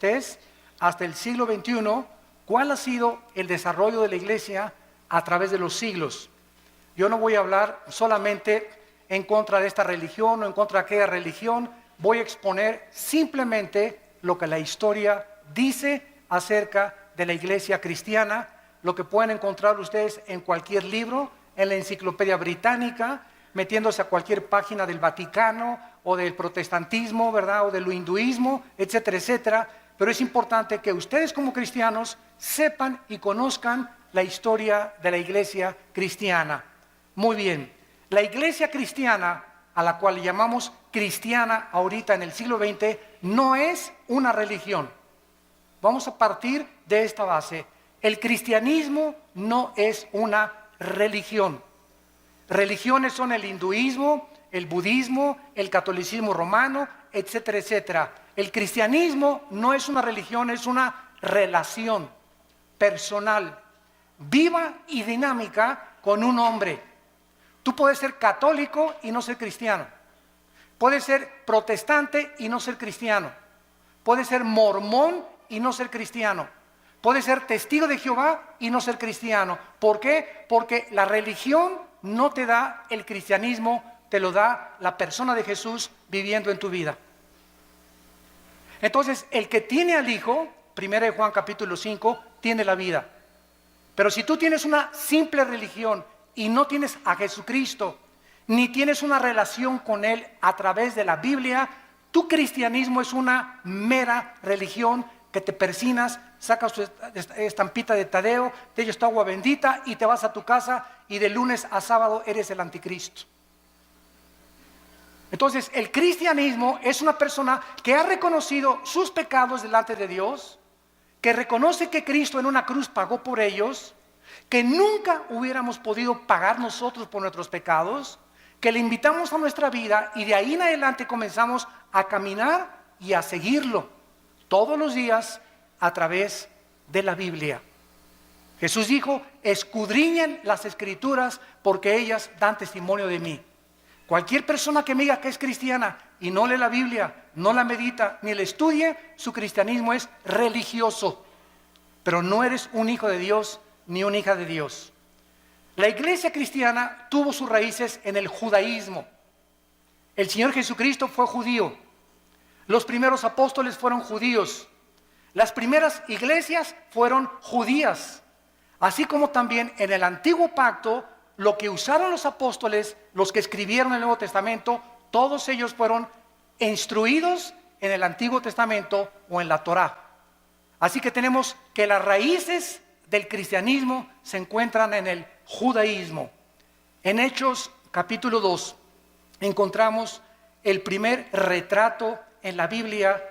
Pentecostés hasta el siglo XXI, ¿cuál ha sido el desarrollo de la iglesia a través de los siglos? Yo no voy a hablar solamente en contra de esta religión o en contra de aquella religión, voy a exponer simplemente lo que la historia dice acerca de la iglesia cristiana, lo que pueden encontrar ustedes en cualquier libro, en la Enciclopedia Británica, metiéndose a cualquier página del Vaticano o del protestantismo, ¿verdad? O del hinduismo, etcétera, etcétera. Pero es importante que ustedes como cristianos sepan y conozcan la historia de la iglesia cristiana. Muy bien, la iglesia cristiana, a la cual llamamos cristiana ahorita en el siglo XX, no es una religión. Vamos a partir de esta base. El cristianismo no es una religión. Religiones son el hinduismo, el budismo, el catolicismo romano, etcétera, etcétera. El cristianismo no es una religión, es una relación personal, viva y dinámica con un hombre. Tú puedes ser católico y no ser cristiano. Puedes ser protestante y no ser cristiano. Puedes ser mormón y no ser cristiano. Puedes ser testigo de Jehová y no ser cristiano. ¿Por qué? Porque la religión no te da el cristianismo, te lo da la persona de Jesús viviendo en tu vida. Entonces, el que tiene al Hijo, 1 Juan capítulo 5, tiene la vida. Pero si tú tienes una simple religión y no tienes a Jesucristo, ni tienes una relación con Él a través de la Biblia, tu cristianismo es una mera religión que te persinas, sacas tu estampita de Tadeo, te echas tu agua bendita y te vas a tu casa y de lunes a sábado eres el anticristo. Entonces, el cristianismo es una persona que ha reconocido sus pecados delante de Dios, que reconoce que Cristo en una cruz pagó por ellos, que nunca hubiéramos podido pagar nosotros por nuestros pecados, que le invitamos a nuestra vida y de ahí en adelante comenzamos a caminar y a seguirlo todos los días a través de la Biblia. Jesús dijo: escudriñen las Escrituras porque ellas dan testimonio de mí. Cualquier persona que me diga que es cristiana y no lee la Biblia, no la medita, ni la estudie, su cristianismo es religioso. Pero no eres un hijo de Dios ni una hija de Dios. La iglesia cristiana tuvo sus raíces en el judaísmo. El Señor Jesucristo fue judío. Los primeros apóstoles fueron judíos. Las primeras iglesias fueron judías. Así como también en el antiguo pacto, lo que usaron los apóstoles, los que escribieron el Nuevo Testamento, todos ellos fueron instruidos en el Antiguo Testamento o en la Torá. Así que tenemos que las raíces del cristianismo se encuentran en el judaísmo. En Hechos capítulo 2 encontramos el primer retrato en la Biblia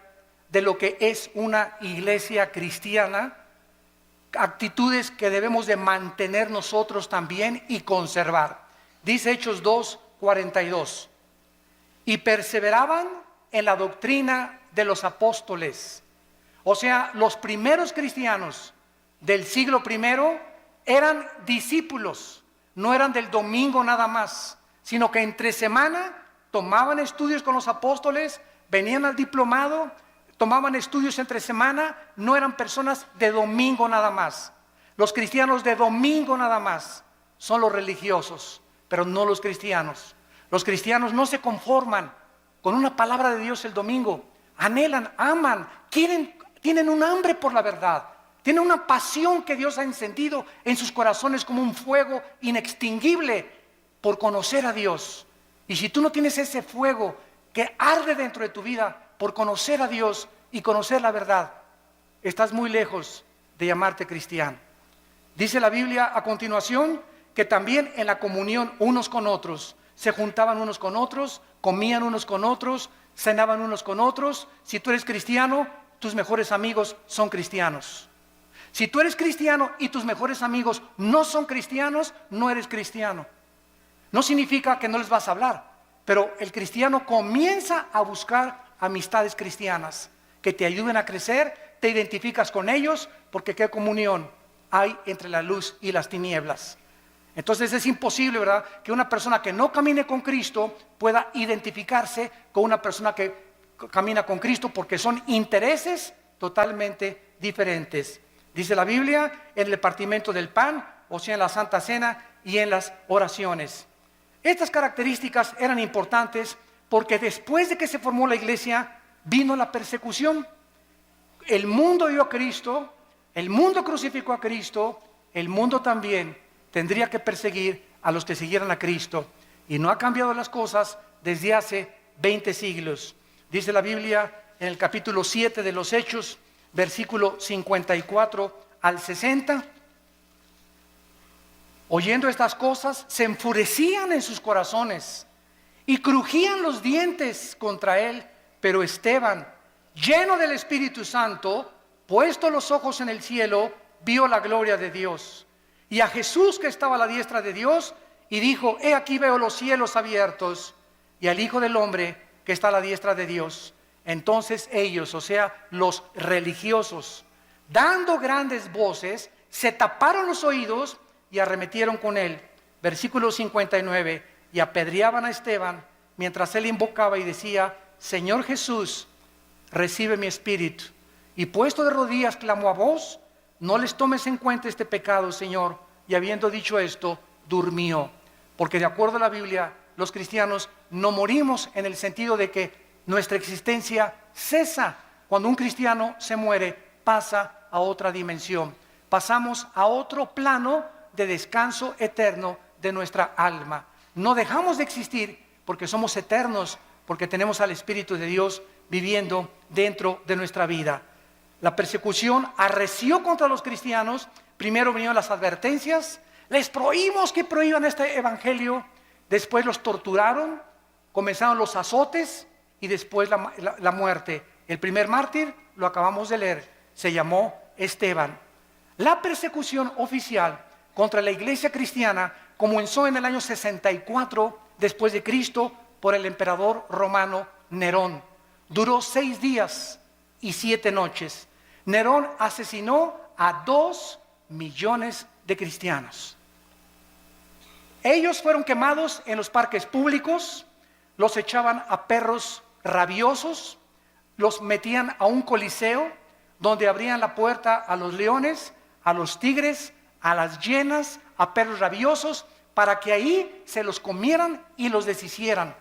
de lo que es una iglesia cristiana, actitudes que debemos de mantener nosotros también y conservar. Dice Hechos 2:42, y perseveraban en la doctrina de los apóstoles. O sea, los primeros cristianos del siglo I eran discípulos, no eran del domingo nada más, sino que entre semana tomaban estudios con los apóstoles, venían al diplomado, tomaban estudios entre semana, no eran personas de domingo nada más. Los cristianos de domingo nada más son los religiosos, pero no los cristianos. Los cristianos no se conforman con una palabra de Dios el domingo, anhelan, aman, tienen un hambre por la verdad, tienen una pasión que Dios ha encendido en sus corazones como un fuego inextinguible por conocer a Dios. Y si tú no tienes ese fuego que arde dentro de tu vida por conocer a Dios y conocer la verdad, estás muy lejos de llamarte cristiano. Dice la Biblia a continuación que también en la comunión unos con otros, se juntaban unos con otros, comían unos con otros, cenaban unos con otros. Si tú eres cristiano, tus mejores amigos son cristianos. Si tú eres cristiano y tus mejores amigos no son cristianos, no eres cristiano. No significa que no les vas a hablar, pero el cristiano comienza a buscar amistades cristianas que te ayuden a crecer, te identificas con ellos, porque qué comunión hay entre la luz y las tinieblas. Entonces es imposible, ¿verdad?, que una persona que no camine con Cristo pueda identificarse con una persona que camina con Cristo, porque son intereses totalmente diferentes. Dice la Biblia, en el partimiento del pan, o sea, en la Santa Cena y en las oraciones. Estas características eran importantes porque después de que se formó la iglesia, vino la persecución. El mundo dio a Cristo, el mundo crucificó a Cristo, el mundo también tendría que perseguir a los que siguieran a Cristo. Y no ha cambiado las cosas desde hace 20 siglos. Dice la Biblia en el capítulo 7 de los Hechos, versículo 54 al 60. Oyendo estas cosas, se enfurecían en sus corazones y crujían los dientes contra él. Pero Esteban, lleno del Espíritu Santo, puesto los ojos en el cielo, vio la gloria de Dios y a Jesús que estaba a la diestra de Dios, y dijo: he aquí veo los cielos abiertos y al Hijo del Hombre que está a la diestra de Dios. Entonces ellos, o sea, los religiosos, dando grandes voces, se taparon los oídos y arremetieron con él. Versículo 59, y apedreaban a Esteban mientras él invocaba y decía: Señor Jesús, recibe mi espíritu. Y puesto de rodillas clamó a voz: no les tomes en cuenta este pecado, Señor. Y habiendo dicho esto, durmió. Porque de acuerdo a la Biblia, los cristianos no morimos en el sentido de que nuestra existencia cesa. Cuando un cristiano se muere, pasa a otra dimensión. Pasamos a otro plano de descanso eterno de nuestra alma. No dejamos de existir porque somos eternos, porque tenemos al Espíritu de Dios viviendo dentro de nuestra vida. La persecución arreció contra los cristianos. Primero vinieron las advertencias, les prohibimos que prohíban este evangelio. Después los torturaron, comenzaron los azotes y después la muerte. El primer mártir, lo acabamos de leer, se llamó Esteban. La persecución oficial contra la iglesia cristiana comenzó en el año 64 después de Cristo por el emperador romano Nerón. Duró 6 días y 7 noches. Nerón asesinó a 2 millones de cristianos. Ellos fueron quemados en los parques públicos, los echaban a perros rabiosos, los metían a un coliseo donde abrían la puerta a los leones, a los tigres, a las hienas, a perros rabiosos, para que ahí se los comieran y los deshicieran.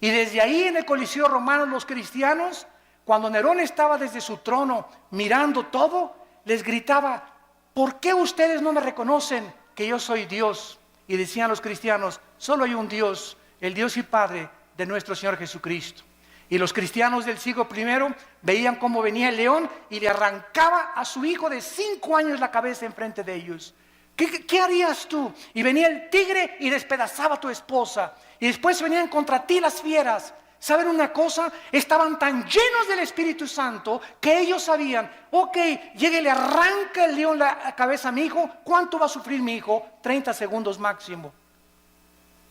Y desde ahí en el coliseo romano, los cristianos, cuando Nerón estaba desde su trono mirando todo, les gritaba: ¿por qué ustedes no me reconocen que yo soy Dios? Y decían los cristianos: solo hay un Dios, el Dios y Padre de nuestro Señor Jesucristo. Y los cristianos del siglo I veían cómo venía el león y le arrancaba a su hijo de 5 años la cabeza enfrente de ellos. ¿Qué harías tú? Y venía el tigre y despedazaba a tu esposa. Y después venían contra ti las fieras. ¿Saben una cosa? Estaban tan llenos del Espíritu Santo que ellos sabían: ok, llega y le arranca el león la cabeza a mi hijo. ¿Cuánto va a sufrir mi hijo? 30 segundos máximo.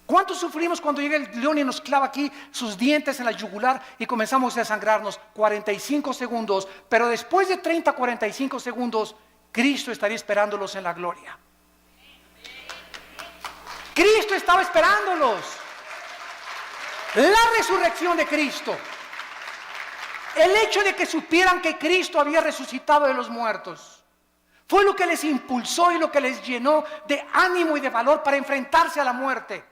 ¿Cuánto sufrimos cuando llega el león y nos clava aquí sus dientes en la yugular y comenzamos a desangrarnos? 45 segundos. Pero después de 30, 45 segundos, Cristo estaría esperándolos en la gloria. Cristo estaba esperándolos. La resurrección de Cristo, el hecho de que supieran que Cristo había resucitado de los muertos, fue lo que les impulsó y lo que les llenó de ánimo y de valor para enfrentarse a la muerte.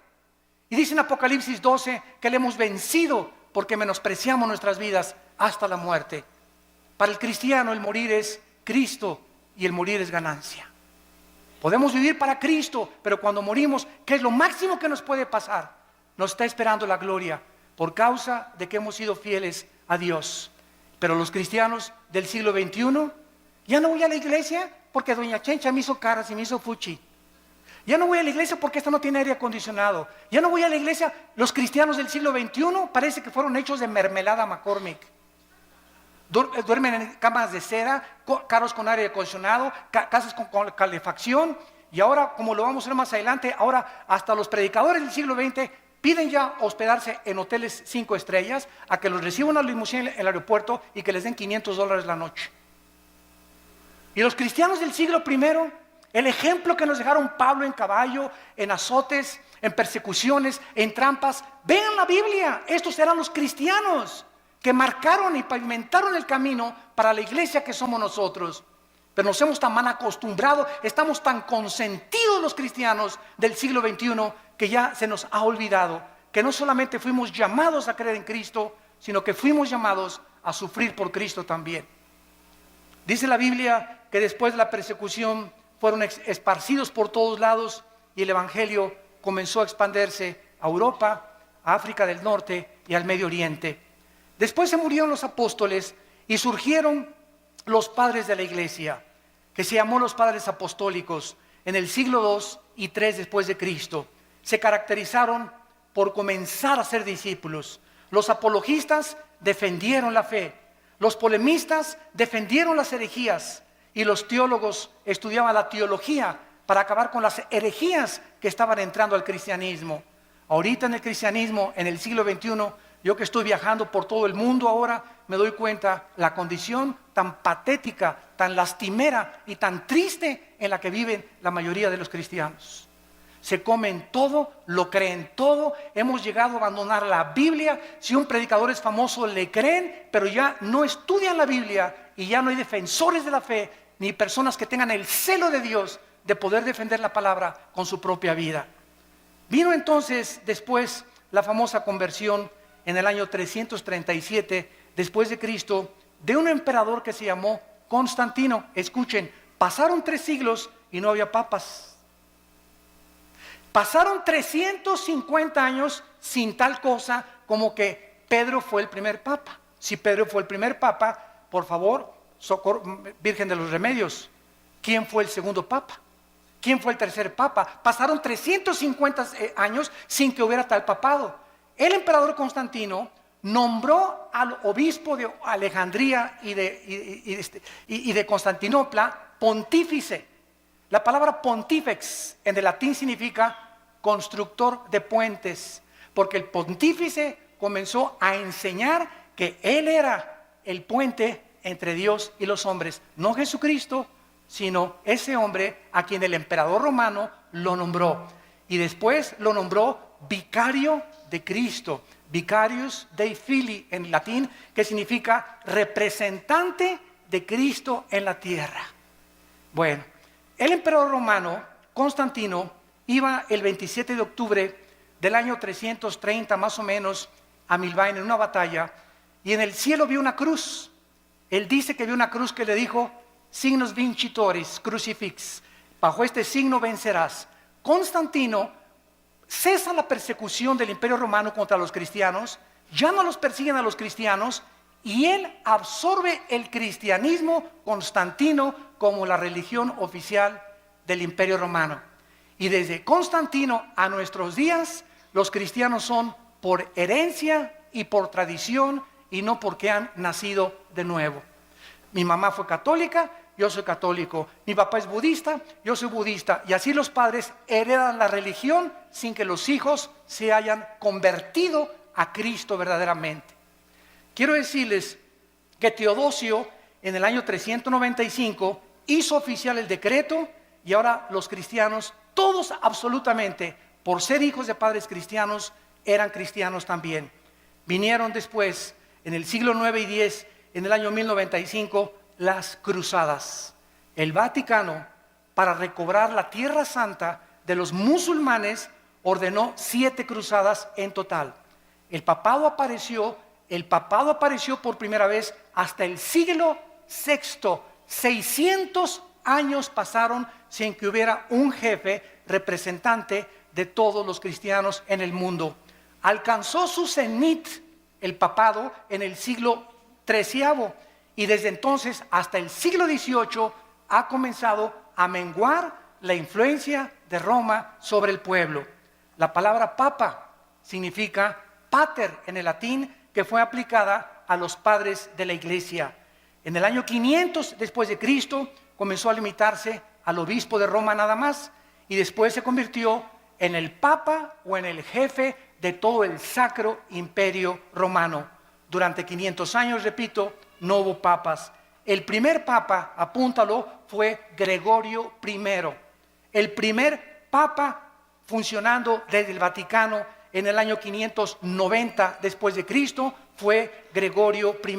Y dice en Apocalipsis 12 que le hemos vencido porque menospreciamos nuestras vidas hasta la muerte. Para el cristiano el morir es Cristo y el morir es ganancia. Podemos vivir para Cristo, pero cuando morimos, ¿qué es lo máximo que nos puede pasar? Nos está esperando la gloria por causa de que hemos sido fieles a Dios. Pero los cristianos del siglo XXI, ya no voy a la iglesia porque doña Chencha me hizo caras y me hizo fuchi. Ya no voy a la iglesia porque esta no tiene aire acondicionado. Ya no voy a la iglesia. Los cristianos del siglo XXI parece que fueron hechos de mermelada McCormick. Duermen en camas de seda, carros con aire acondicionado, casas con calefacción. Y ahora, como lo vamos a ver más adelante, ahora hasta los predicadores del siglo XX piden ya hospedarse en hoteles 5 estrellas, a que los reciban a la limusina en el aeropuerto y que les den $500 la noche. Y los cristianos del siglo I, el ejemplo que nos dejaron Pablo en caballo, en azotes, en persecuciones, en trampas. Vean la Biblia, estos eran los cristianos. que marcaron y pavimentaron el camino para la iglesia que somos nosotros. Pero nos hemos tan mal acostumbrado, estamos tan consentidos los cristianos del siglo XXI que ya se nos ha olvidado que no solamente fuimos llamados a creer en Cristo, sino que fuimos llamados a sufrir por Cristo también. Dice la Biblia que después de la persecución fueron esparcidos por todos lados y el evangelio comenzó a expandirse a Europa, a África del Norte y al Medio Oriente. Después se murieron los apóstoles y surgieron los padres de la iglesia, que se llamó los padres apostólicos en el siglo II y III después de Cristo. Se caracterizaron por comenzar a ser discípulos. Los apologistas defendieron la fe, los polemistas defendieron las herejías y los teólogos estudiaban la teología para acabar con las herejías que estaban entrando al cristianismo. Ahorita en el cristianismo, en el siglo XXI, yo que estoy viajando por todo el mundo ahora, me doy cuenta la condición tan patética, tan lastimera y tan triste en la que viven la mayoría de los cristianos. Se comen todo, lo creen todo, hemos llegado a abandonar la Biblia. Si un predicador es famoso le creen, pero ya no estudian la Biblia y ya no hay defensores de la fe, ni personas que tengan el celo de Dios de poder defender la palabra con su propia vida. Vino entonces después la famosa conversión en el año 337 después de Cristo de un emperador que se llamó Constantino. Escuchen, pasaron 3 siglos y no había papas. Pasaron 350 años sin tal cosa como que Pedro fue el primer papa. Si Pedro fue el primer papa, por favor, Virgen de los Remedios, ¿quién fue el segundo papa? ¿Quién fue el tercer papa? Pasaron 350 años sin que hubiera tal papado. El emperador Constantino nombró al obispo de Alejandría y de Constantinopla pontífice. La palabra pontífex en el latín significa constructor de puentes, porque el pontífice comenzó a enseñar que él era el puente entre Dios y los hombres, no Jesucristo, sino ese hombre a quien el emperador romano lo nombró. Y después lo nombró vicario de Cristo, vicarius Dei Filii en latín, que significa representante de Cristo en la tierra. Bueno, el emperador romano, Constantino, iba el 27 de octubre del año 330 más o menos a Milvain en una batalla, y en el cielo vio una cruz. Él dice que vio una cruz que le dijo, signos vincitoris, crucifix, bajo este signo vencerás. Constantino cesa la persecución del imperio romano contra los cristianos, ya no los persiguen a los cristianos, y él absorbe el cristianismo constantino como la religión oficial del imperio romano. Y desde Constantino a nuestros días, los cristianos son por herencia y por tradición y no porque han nacido de nuevo. Mi mamá fue católica, yo soy católico. Mi papá es budista, yo soy budista. Y así los padres heredan la religión sin que los hijos se hayan convertido a Cristo verdaderamente. Quiero decirles que Teodosio en el año 395 hizo oficial el decreto y ahora los cristianos, todos absolutamente, por ser hijos de padres cristianos, eran cristianos también. Vinieron después, en el siglo IX y X, en el año 1095, las cruzadas. El Vaticano, para recobrar la Tierra Santa de los musulmanes, ordenó 7 cruzadas en total. El papado apareció por primera vez hasta el siglo VI. 600 años pasaron sin que hubiera un jefe representante de todos los cristianos en el mundo. Alcanzó su cenit el papado en el siglo XIII y desde entonces hasta el siglo XVIII ha comenzado a menguar la influencia de Roma sobre el pueblo. La palabra papa significa pater en el latín, que fue aplicada a los padres de la iglesia. En el año 500 después de Cristo comenzó a limitarse al obispo de Roma nada más y después se convirtió en el papa o en el jefe de todo el sacro imperio romano. Durante 500 años, repito, no hubo papas. El primer papa, apúntalo, fue Gregorio I. El primer papa funcionando desde el Vaticano en el año 590 después de Cristo fue Gregorio I.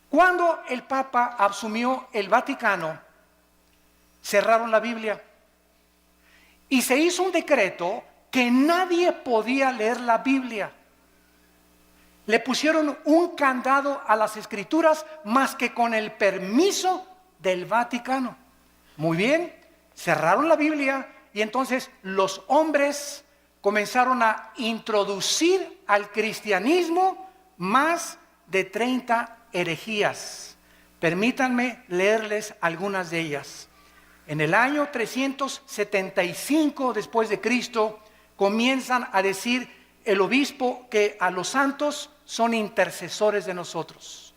Cuando el Papa asumió el Vaticano, cerraron la Biblia y se hizo un decreto que nadie podía leer la Biblia. Le pusieron un candado a las escrituras más que con el permiso del Vaticano. Muy bien, cerraron la Biblia y entonces los hombres comenzaron a introducir al cristianismo más de 30 herejías. Permítanme leerles algunas de ellas. En el año 375 después de Cristo comienzan a decir el obispo que a los santos son intercesores de nosotros.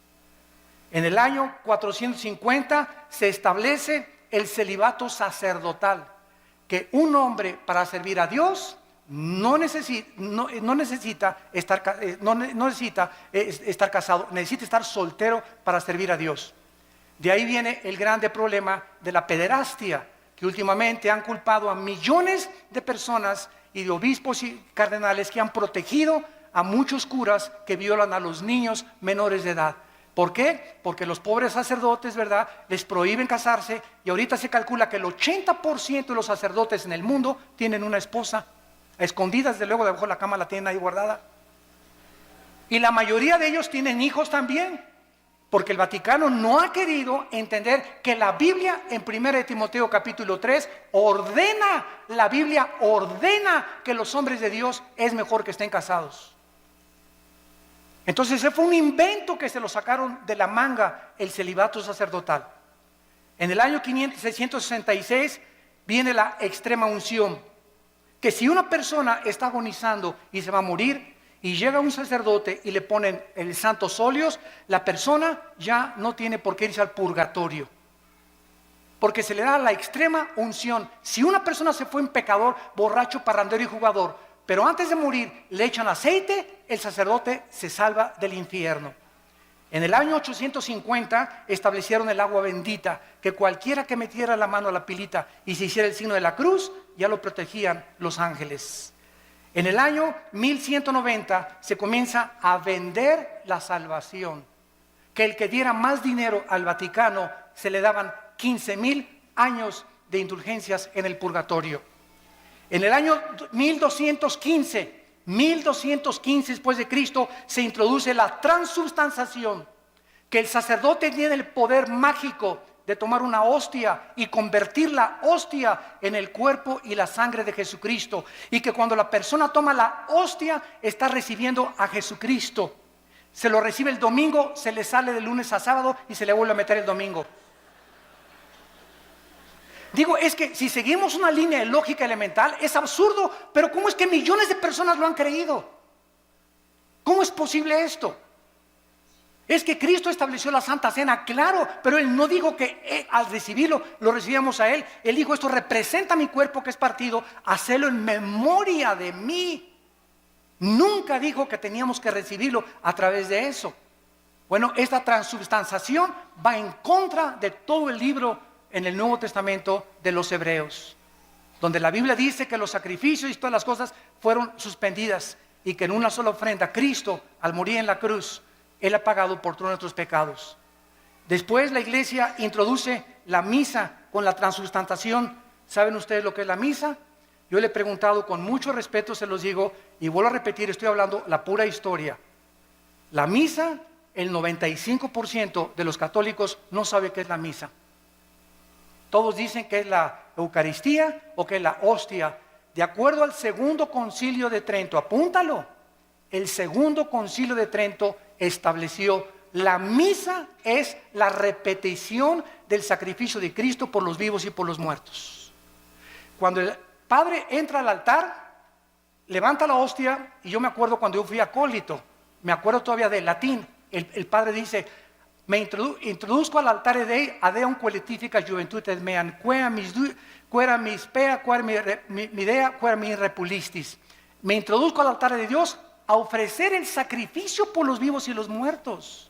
En el año 450 se establece el celibato sacerdotal, que un hombre para servir a Dios no necesita estar casado, necesita estar soltero para servir a Dios. De ahí viene el grande problema de la pederastia, que últimamente han culpado a millones de personas y de obispos y cardenales que han protegido a muchos curas que violan a los niños menores de edad. ¿Por qué? Porque los pobres sacerdotes, ¿verdad?, les prohíben casarse y ahorita se calcula que el 80% de los sacerdotes en el mundo tienen una esposa. A escondidas, de luego, debajo de la cama la tienen ahí guardada. Y la mayoría de ellos tienen hijos también, porque el Vaticano no ha querido entender que la Biblia, en 1 Timoteo capítulo 3, la Biblia ordena que los hombres de Dios es mejor que estén casados. Entonces ese fue un invento que se lo sacaron de la manga, el celibato sacerdotal. En el año 666 viene la extrema unción, que si una persona está agonizando y se va a morir y llega un sacerdote y le ponen el santos óleos, la persona ya no tiene por qué irse al purgatorio, porque se le da la extrema unción. Si una persona se fue en pecador, borracho, parrandero y jugador, pero antes de morir le echan aceite, el sacerdote se salva del infierno. En el año 850 establecieron el agua bendita, que cualquiera que metiera la mano a la pilita y se hiciera el signo de la cruz, ya lo protegían los ángeles. En el año 1190 se comienza a vender la salvación, que el que diera más dinero al Vaticano se le daban 15,000 años de indulgencias en el purgatorio. En el año 1215 después de Cristo, se introduce la transubstanciación, que el sacerdote tiene el poder mágico de tomar una hostia y convertir la hostia en el cuerpo y la sangre de Jesucristo, y que cuando la persona toma la hostia está recibiendo a Jesucristo. Se lo recibe el domingo, se le sale de lunes a sábado y se le vuelve a meter el domingo. Digo, es que si seguimos una línea de lógica elemental, es absurdo, pero ¿cómo es que millones de personas lo han creído? ¿Cómo es posible esto? Es que Cristo estableció la Santa Cena, claro, pero Él no dijo que al recibirlo, lo recibíamos a Él. Él dijo, esto representa mi cuerpo que es partido, hacelo en memoria de mí. Nunca dijo que teníamos que recibirlo a través de eso. Bueno, esta transubstanciación va en contra de todo el libro en el Nuevo Testamento de los Hebreos, donde la Biblia dice que los sacrificios y todas las cosas fueron suspendidas y que en una sola ofrenda Cristo, al morir en la cruz, Él ha pagado por todos nuestros pecados. Después la iglesia introduce la misa con la transubstanciación. ¿Saben ustedes lo que es la misa? Yo le he preguntado con mucho respeto, se los digo, y vuelvo a repetir, estoy hablando la pura historia. La misa, el 95% de los católicos no sabe qué es la misa. Todos dicen que es la Eucaristía o que es la hostia. De acuerdo al Segundo Concilio de Trento, apúntalo, el Segundo Concilio de Trento estableció la misa es la repetición del sacrificio de Cristo por los vivos y por los muertos. Cuando el Padre entra al altar, levanta la hostia, y yo me acuerdo cuando yo fui acólito, me acuerdo todavía del latín, el Padre dice, me introduzco al altar de adeum qualifica juventudes meam, quera mis pea, quera mi idea, quera mi repulistis. Me introduzco al altar de Dios a ofrecer el sacrificio por los vivos y los muertos.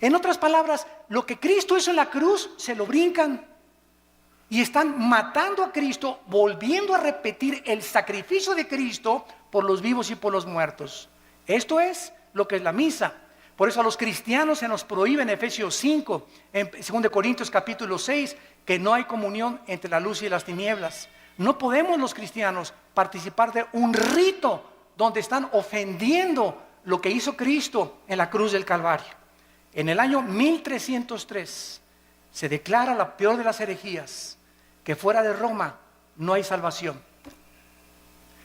En otras palabras, lo que Cristo hizo en la cruz, se lo brincan. Y están matando a Cristo, volviendo a repetir el sacrificio de Cristo por los vivos y por los muertos. Esto es lo que es la misa. Por eso a los cristianos se nos prohíbe en Efesios 5, en 2 Corintios capítulo 6, que no hay comunión entre la luz y las tinieblas. No podemos los cristianos participar de un rito donde están ofendiendo lo que hizo Cristo en la cruz del Calvario. En el año 1303 se declara la peor de las herejías, que fuera de Roma no hay salvación.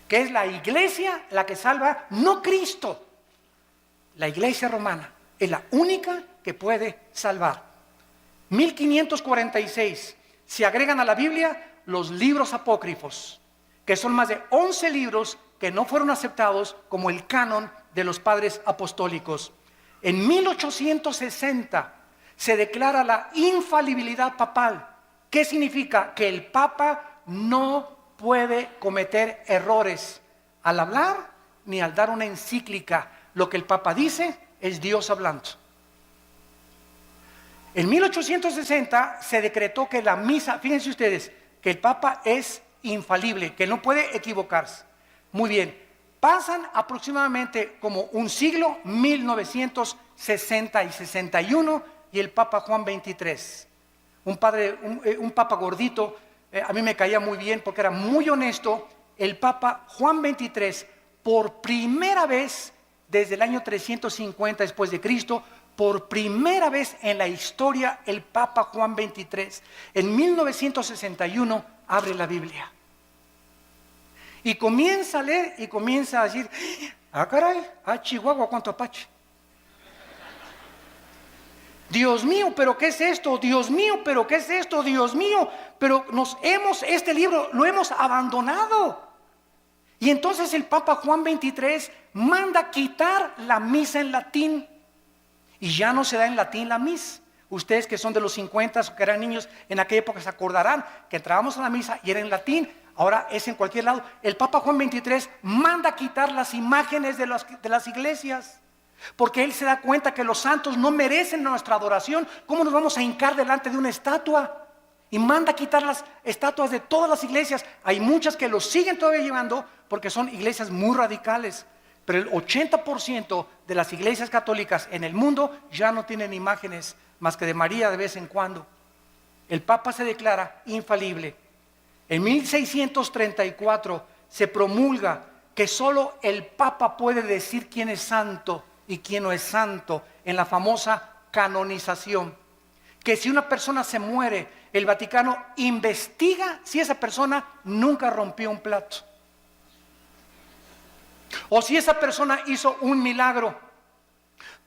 Que es la iglesia la que salva, no Cristo. La iglesia romana es la única que puede salvar. 1546 se agregan a la Biblia los libros apócrifos, que son más de 11 libros que no fueron aceptados como el canon de los padres apostólicos. En 1860 se declara la infalibilidad papal. ¿Qué significa? Que el Papa no puede cometer errores al hablar ni al dar una encíclica. Lo que el Papa dice es Dios hablando. En 1860 se decretó que la misa, fíjense ustedes, que el Papa es infalible, que no puede equivocarse. Muy bien, pasan aproximadamente como un siglo, 1960 y 61, y el Papa Juan XXIII, un Papa gordito, a mí me caía muy bien porque era muy honesto. El Papa Juan XXIII, por primera vez desde el año 350 después de Cristo, por primera vez en la historia, el Papa Juan XXIII, en 1961, abre la Biblia. Y comienza a leer y comienza a decir, ah caray, ah Chihuahua, cuánto apache. Dios mío, pero ¿qué es esto? Dios mío, pero ¿qué es esto? Dios mío, pero este libro lo hemos abandonado. Y entonces el Papa Juan XXIII manda quitar la misa en latín. Y ya no se da en latín la misa. Ustedes que son de los 50 o que eran niños en aquella época se acordarán que entrábamos a la misa y era en latín. Ahora es en cualquier lado. El Papa Juan XXIII manda quitar las imágenes de las iglesias, porque él se da cuenta que los santos no merecen nuestra adoración. ¿Cómo nos vamos a hincar delante de una estatua? Y manda quitar las estatuas de todas las iglesias. Hay muchas que lo siguen todavía llevando porque son iglesias muy radicales, pero el 80% de las iglesias católicas en el mundo ya no tienen imágenes más que de María de vez en cuando. El Papa se declara infalible. En 1634 se promulga que solo el Papa puede decir quién es santo y quién no es santo, en la famosa canonización. Que si una persona se muere, el Vaticano investiga si esa persona nunca rompió un plato, o si esa persona hizo un milagro,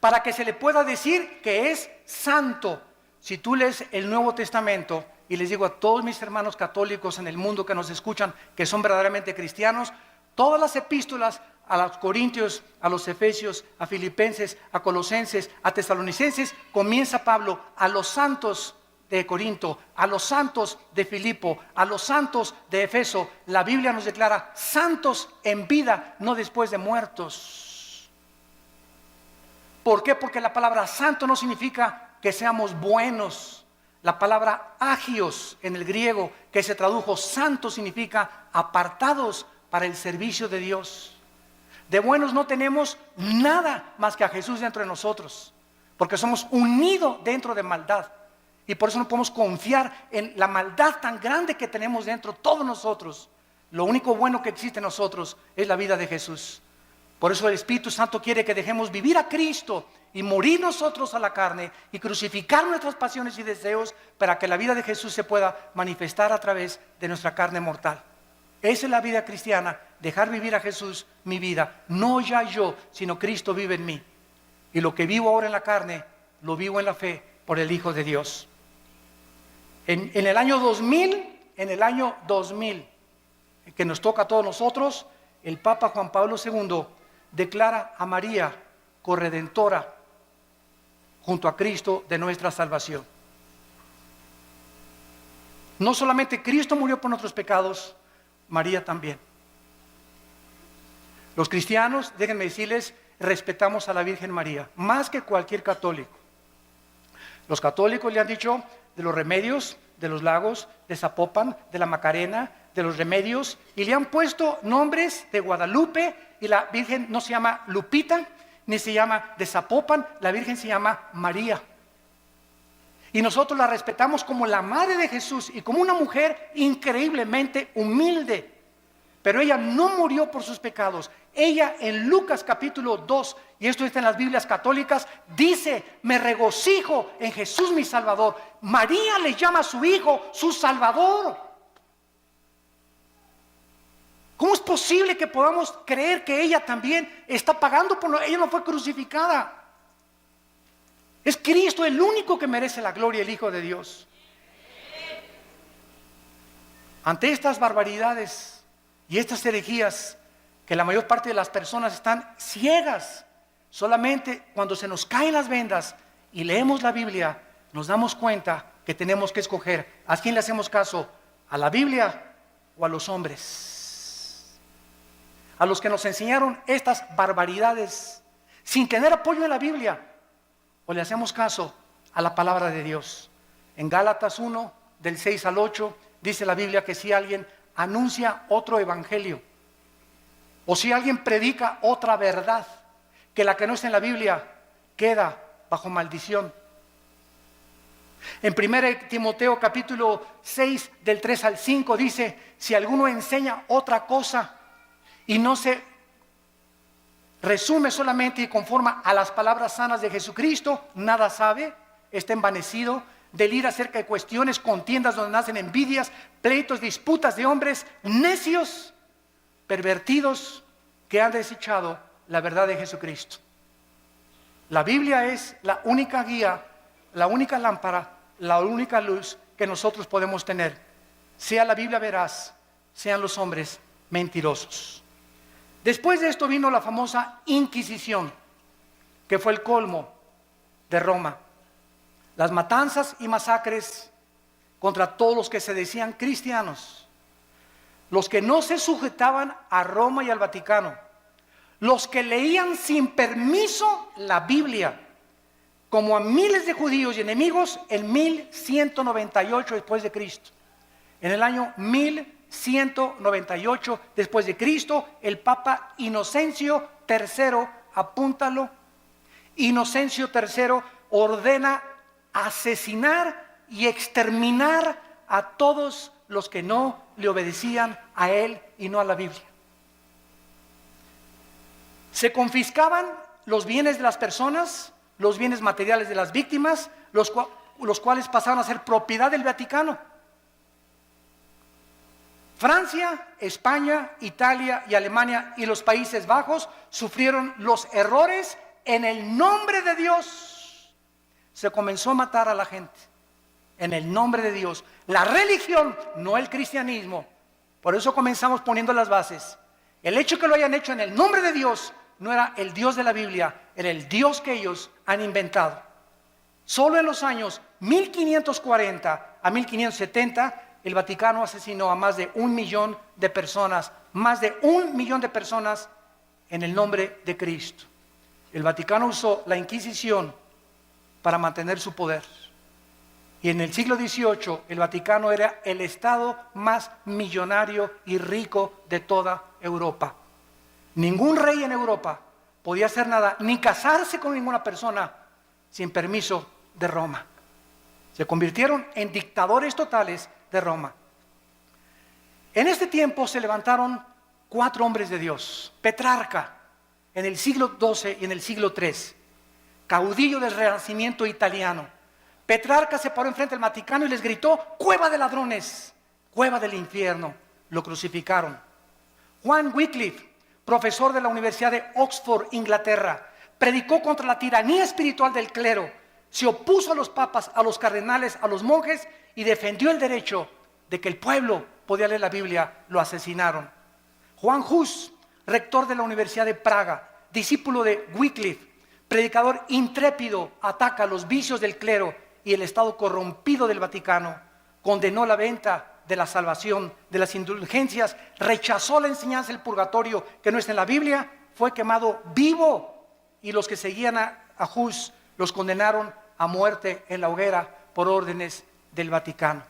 para que se le pueda decir que es santo. Si tú lees el Nuevo Testamento, y les digo a todos mis hermanos católicos en el mundo que nos escuchan, que son verdaderamente cristianos, todas las epístolas a los Corintios, a los Efesios, a Filipenses, a Colosenses, a Tesalonicenses, comienza Pablo a los santos de Corinto, a los santos de Filipo, a los santos de Efeso. La Biblia nos declara santos en vida, no después de muertos. ¿Por qué? Porque la palabra santo no significa que seamos buenos. La palabra agios en el griego, que se tradujo santo, significa apartados para el servicio de Dios. De buenos no tenemos nada más que a Jesús dentro de nosotros, porque somos unidos dentro de maldad. Y por eso no podemos confiar en la maldad tan grande que tenemos dentro todos nosotros. Lo único bueno que existe en nosotros es la vida de Jesús. Por eso el Espíritu Santo quiere que dejemos vivir a Cristo y morir nosotros a la carne y crucificar nuestras pasiones y deseos para que la vida de Jesús se pueda manifestar a través de nuestra carne mortal. Esa es la vida cristiana, dejar vivir a Jesús mi vida. No ya yo, sino Cristo vive en mí. Y lo que vivo ahora en la carne, lo vivo en la fe por el Hijo de Dios. En el año 2000, que nos toca a todos nosotros, el Papa Juan Pablo II declara a María corredentora junto a Cristo de nuestra salvación. No solamente Cristo murió por nuestros pecados, María también. Los cristianos, déjenme decirles, respetamos a la Virgen María más que cualquier católico. Los católicos le han dicho de los remedios, de los lagos, de Zapopan, de la Macarena, de los remedios, y le han puesto nombres de Guadalupe, y la Virgen no se llama Lupita, ni se llama de Zapopan, la Virgen se llama María. Y nosotros la respetamos como la madre de Jesús y como una mujer increíblemente humilde. Pero ella no murió por sus pecados. Ella en Lucas capítulo 2, y esto está en las Biblias católicas, dice: me regocijo en Jesús mi Salvador. María le llama a su hijo su Salvador. ¿Cómo es posible que podamos creer que ella también está pagando por ella no fue crucificada? Es Cristo el único que merece la gloria, el Hijo de Dios. Ante estas barbaridades y estas herejías, que la mayor parte de las personas están ciegas, solamente cuando se nos caen las vendas y leemos la Biblia, nos damos cuenta que tenemos que escoger a quién le hacemos caso, a la Biblia o a los hombres, a los que nos enseñaron estas barbaridades sin tener apoyo en la Biblia, o le hacemos caso a la palabra de Dios. En Gálatas 1, del 6 al 8, dice la Biblia que si alguien anuncia otro evangelio, o si alguien predica otra verdad que la que no está en la Biblia, queda bajo maldición. En 1 Timoteo capítulo 6, del 3 al 5 dice: si alguno enseña otra cosa y no se resume solamente y conforma a las palabras sanas de Jesucristo, nada sabe, está envanecido, delira acerca de cuestiones, contiendas donde nacen envidias, pleitos, disputas de hombres necios, pervertidos, que han desechado la verdad de Jesucristo. La Biblia es la única guía, la única lámpara, la única luz que nosotros podemos tener. Sea la Biblia veraz, sean los hombres mentirosos. Después de esto vino la famosa Inquisición, que fue el colmo de Roma. Las matanzas y masacres contra todos los que se decían cristianos, los que no se sujetaban a Roma y al Vaticano, los que leían sin permiso la Biblia, como a miles de judíos y enemigos en 1198 después de Cristo. En el año 1198 después de Cristo, el Papa Inocencio III, apúntalo, Inocencio III ordena asesinar y exterminar a todos los que no le obedecían a él y no a la Biblia. Se confiscaban los bienes de las personas, los bienes materiales de las víctimas, los cuales pasaron a ser propiedad del Vaticano. Francia, España, Italia y Alemania y los Países Bajos sufrieron los errores en el nombre de Dios. Se comenzó a matar a la gente en el nombre de Dios. La religión, no el cristianismo. Por eso comenzamos poniendo las bases. El hecho que lo hayan hecho en el nombre de Dios no era el Dios de la Biblia, era el Dios que ellos han inventado. Solo en los años 1540 a 1570, el Vaticano asesinó a más de 1 millón de personas, más de 1 millón de personas en el nombre de Cristo. El Vaticano usó la Inquisición para mantener su poder. Y en el siglo XVIII, el Vaticano era el estado más millonario y rico de toda Europa. Ningún rey en Europa podía hacer nada, ni casarse con ninguna persona sin permiso de Roma. Se convirtieron en dictadores totales de Roma. En este tiempo se levantaron 4 hombres de Dios. Petrarca, en el siglo XII y en el siglo III, caudillo del Renacimiento italiano. Petrarca se paró enfrente del Vaticano y les gritó: cueva de ladrones, cueva del infierno. Lo crucificaron. Juan Wycliffe, profesor de la Universidad de Oxford, Inglaterra, predicó contra la tiranía espiritual del clero, se opuso a los papas, a los cardenales, a los monjes y defendió el derecho de que el pueblo podía leer la Biblia. Lo asesinaron. Juan Hus, rector de la Universidad de Praga, discípulo de Wycliffe, predicador intrépido, ataca los vicios del clero y el estado corrompido del Vaticano, condenó la venta de la salvación, de las indulgencias, rechazó la enseñanza del purgatorio que no está en la Biblia, fue quemado vivo, y los que seguían a Hus los condenaron a muerte en la hoguera por órdenes del Vaticano.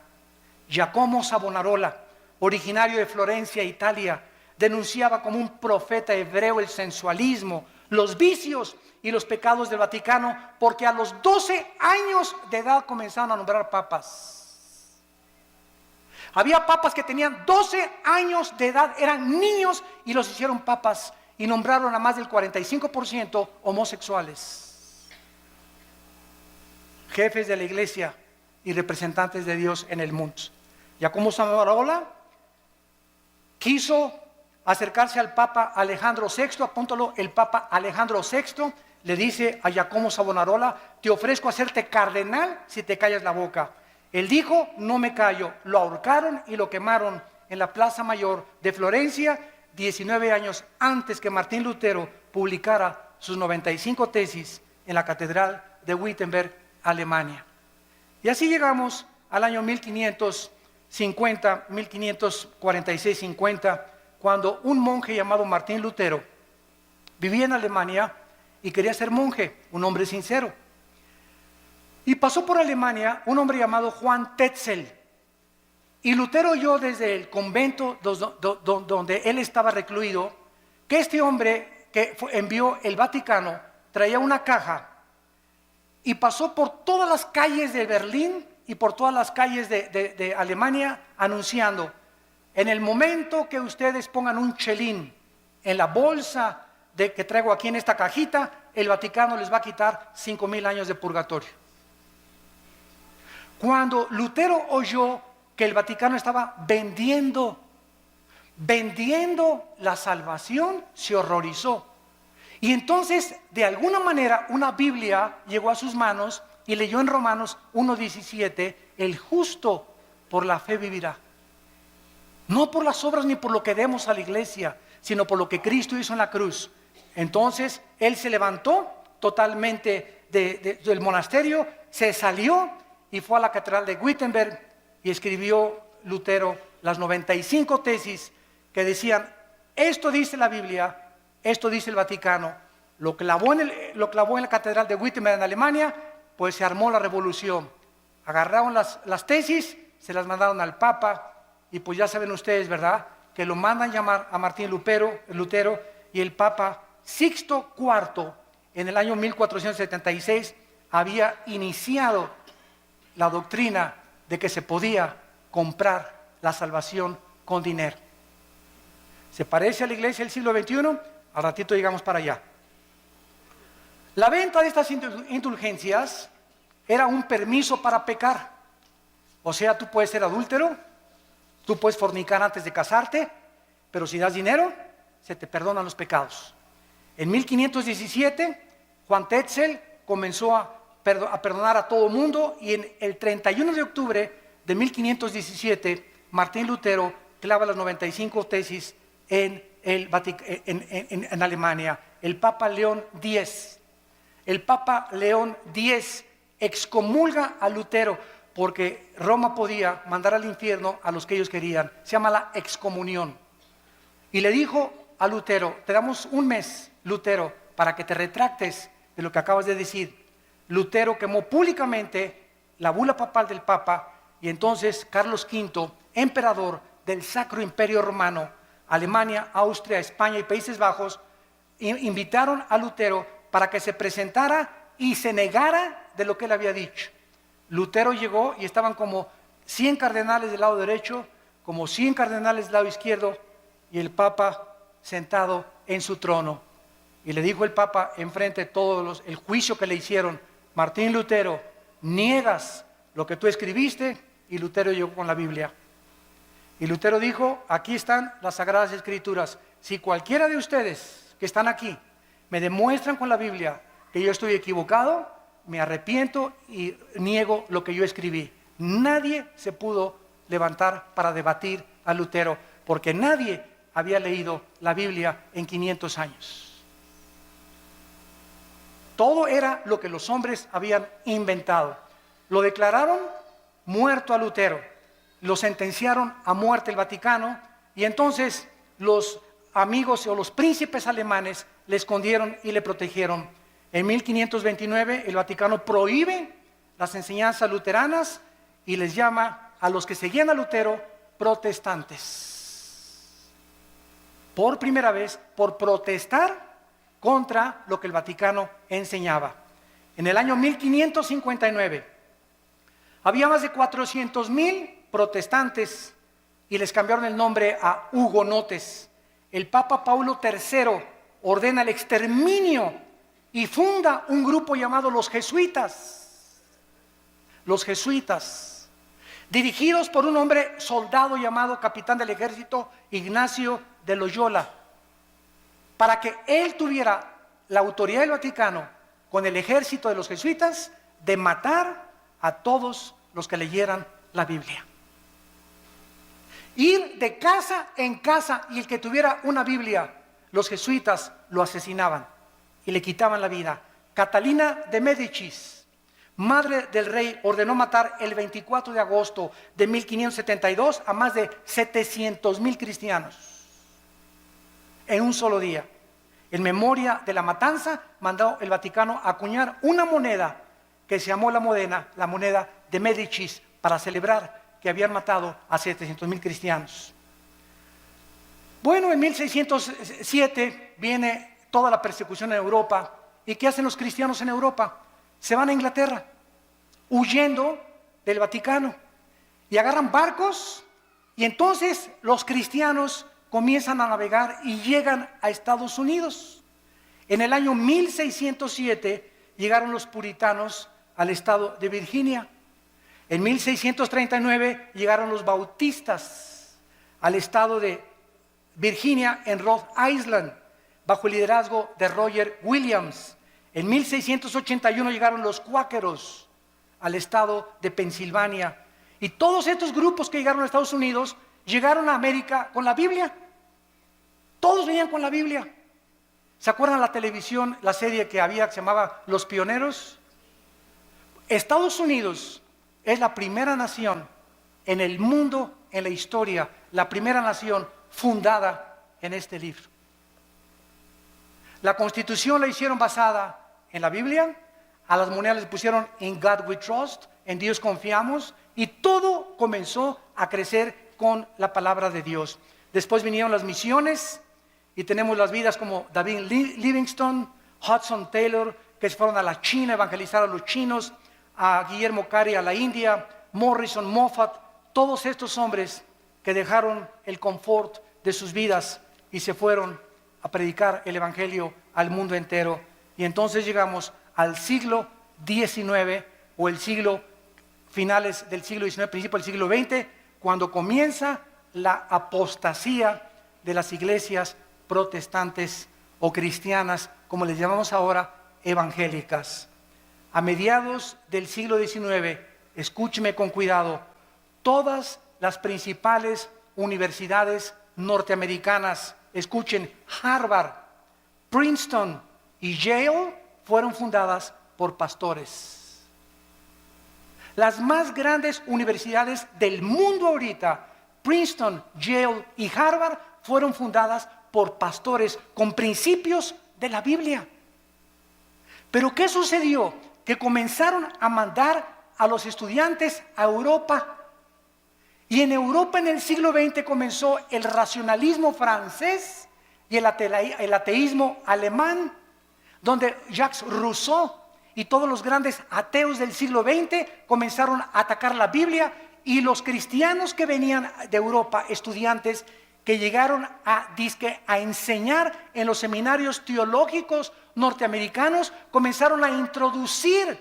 Giacomo Savonarola, originario de Florencia, Italia, denunciaba como un profeta hebreo el sensualismo, los vicios y los pecados del Vaticano, porque a los 12 años de edad comenzaron a nombrar papas. Había papas que tenían 12 años de edad, eran niños y los hicieron papas y nombraron a más del 45% homosexuales. Jefes de la iglesia y representantes de Dios en el mundo. Giacomo Savonarola quiso acercarse al Papa Alejandro VI, apúntalo, el Papa Alejandro VI le dice a Giacomo Savonarola: te ofrezco hacerte cardenal si te callas la boca. Él dijo: no me callo. Lo ahorcaron y lo quemaron en la Plaza Mayor de Florencia, 19 años antes que Martín Lutero publicara sus 95 tesis en la Catedral de Wittenberg, Alemania. Y así llegamos al año 1546-50, cuando un monje llamado Martín Lutero vivía en Alemania y quería ser monje, un hombre sincero. Y pasó por Alemania un hombre llamado Juan Tetzel. Y Lutero oyó desde el convento donde él estaba recluido que este hombre que envió el Vaticano traía una caja y pasó por todas las calles de Berlín y por todas las calles de Alemania anunciando: en el momento que ustedes pongan un chelín en la bolsa que traigo aquí en esta cajita, el Vaticano les va a quitar 5,000 años de purgatorio. Cuando Lutero oyó que el Vaticano estaba vendiendo la salvación, se horrorizó. Y entonces, de alguna manera, una Biblia llegó a sus manos y leyó en Romanos 1:17: el justo por la fe vivirá. No por las obras ni por lo que demos a la iglesia, sino por lo que Cristo hizo en la cruz. Entonces, él se levantó totalmente del monasterio, se salió y fue a la Catedral de Wittenberg y escribió Lutero las 95 tesis que decían: esto dice la Biblia, esto dice el Vaticano. Lo clavó en la Catedral de Wittenberg en Alemania, pues se armó la revolución. Agarraron las tesis, se las mandaron al Papa y pues ya saben ustedes, ¿verdad?, que lo mandan llamar a Martín Lutero, y el Papa Sixto IV en el año 1476 había iniciado la doctrina de que se podía comprar la salvación con dinero. ¿Se parece a la iglesia del siglo XXI? Al ratito llegamos para allá. La venta de estas indulgencias era un permiso para pecar. O sea, tú puedes ser adúltero, tú puedes fornicar antes de casarte, pero si das dinero, se te perdonan los pecados. En 1517, Juan Tetzel comenzó a perdonar a todo mundo, y en el 31 de octubre de 1517, Martín Lutero clava las 95 tesis en Alemania. El Papa León X excomulga a Lutero porque Roma podía mandar al infierno a los que ellos querían. Se llama la excomunión. Y le dijo a Lutero: te damos un mes, Lutero, para que te retractes de lo que acabas de decir. Lutero quemó públicamente la bula papal del Papa, y entonces Carlos V, emperador del Sacro Imperio Romano, Alemania, Austria, España y Países Bajos, invitaron a Lutero para que se presentara y se negara de lo que él había dicho. Lutero llegó y estaban como 100 cardenales del lado derecho, como 100 cardenales del lado izquierdo, y el Papa sentado en su trono. Y le dijo el Papa enfrente de todos el juicio que le hicieron: Martín Lutero, niegas lo que tú escribiste. Y Lutero llegó con la Biblia. Y Lutero dijo: aquí están las Sagradas Escrituras. Si cualquiera de ustedes que están aquí me demuestran con la Biblia que yo estoy equivocado, me arrepiento y niego lo que yo escribí. Nadie se pudo levantar para debatir a Lutero, porque nadie había leído la Biblia en 500 años. Todo era lo que los hombres habían inventado. Lo declararon muerto a Lutero, lo sentenciaron a muerte el Vaticano, y entonces los amigos o los príncipes alemanes le escondieron y le protegieron. En 1529 el Vaticano prohíbe las enseñanzas luteranas y les llama a los que seguían a Lutero protestantes. Por primera vez, por protestar, contra lo que el Vaticano enseñaba. En el año 1559 había más de 400,000 protestantes y les cambiaron el nombre a hugonotes. El Papa Paulo III ordena el exterminio y funda un grupo llamado los jesuitas. Los jesuitas, dirigidos por un hombre soldado llamado capitán del ejército Ignacio de Loyola, para que él tuviera la autoridad del Vaticano con el ejército de los jesuitas de matar a todos los que leyeran la Biblia. Ir de casa en casa, y el que tuviera una Biblia, los jesuitas lo asesinaban y le quitaban la vida. Catalina de Médicis, madre del rey, ordenó matar el 24 de agosto de 1572 a más de 700,000 cristianos en un solo día. En memoria de la matanza, mandó el Vaticano acuñar una moneda que se llamó la moneda de Médicis, para celebrar que habían matado a 700,000 cristianos. Bueno, en 1607 viene toda la persecución en Europa. ¿Y qué hacen los cristianos en Europa? Se van a Inglaterra, huyendo del Vaticano, y agarran barcos, y entonces los cristianos comienzan a navegar y llegan a Estados Unidos. En el año 1607 llegaron los puritanos al estado de Virginia. En 1639 llegaron los bautistas al estado de Virginia, en Rhode Island, bajo el liderazgo de Roger Williams. En 1681 llegaron los cuáqueros al estado de Pensilvania. Y todos estos grupos que llegaron a Estados Unidos llegaron a América con la Biblia. Todos venían con la Biblia. ¿Se acuerdan la televisión, la serie que había que se llamaba Los Pioneros? Estados Unidos es la primera nación en el mundo, en la historia, la primera nación fundada en este libro. La Constitución la hicieron basada en la Biblia, a las monedas les pusieron In God We Trust, en Dios confiamos, y todo comenzó a crecer con la palabra de Dios. Después vinieron las misiones, y tenemos las vidas como David Livingstone, Hudson Taylor, que se fueron a la China a evangelizar a los chinos, a Guillermo Cary a la India, Morrison, Moffat, todos estos hombres que dejaron el confort de sus vidas y se fueron a predicar el evangelio al mundo entero. Y entonces llegamos al siglo XIX, o el siglo, finales del siglo XIX, principio del siglo XX, cuando comienza la apostasía de las iglesias protestantes o cristianas, como les llamamos ahora, evangélicas. A mediados del siglo XIX, escúcheme con cuidado, todas las principales universidades norteamericanas, escuchen, Harvard, Princeton y Yale, fueron fundadas por pastores. Las más grandes universidades del mundo ahorita, Princeton, Yale y Harvard, fueron fundadas por pastores con principios de la Biblia. Pero ¿qué sucedió? Que comenzaron a mandar a los estudiantes a Europa. Y en Europa en el siglo XX comenzó el racionalismo francés y el ateísmo alemán, donde Jacques Rousseau y todos los grandes ateos del siglo XX comenzaron a atacar la Biblia, y los cristianos que venían de Europa, estudiantes que llegaron a enseñar en los seminarios teológicos norteamericanos, comenzaron a introducir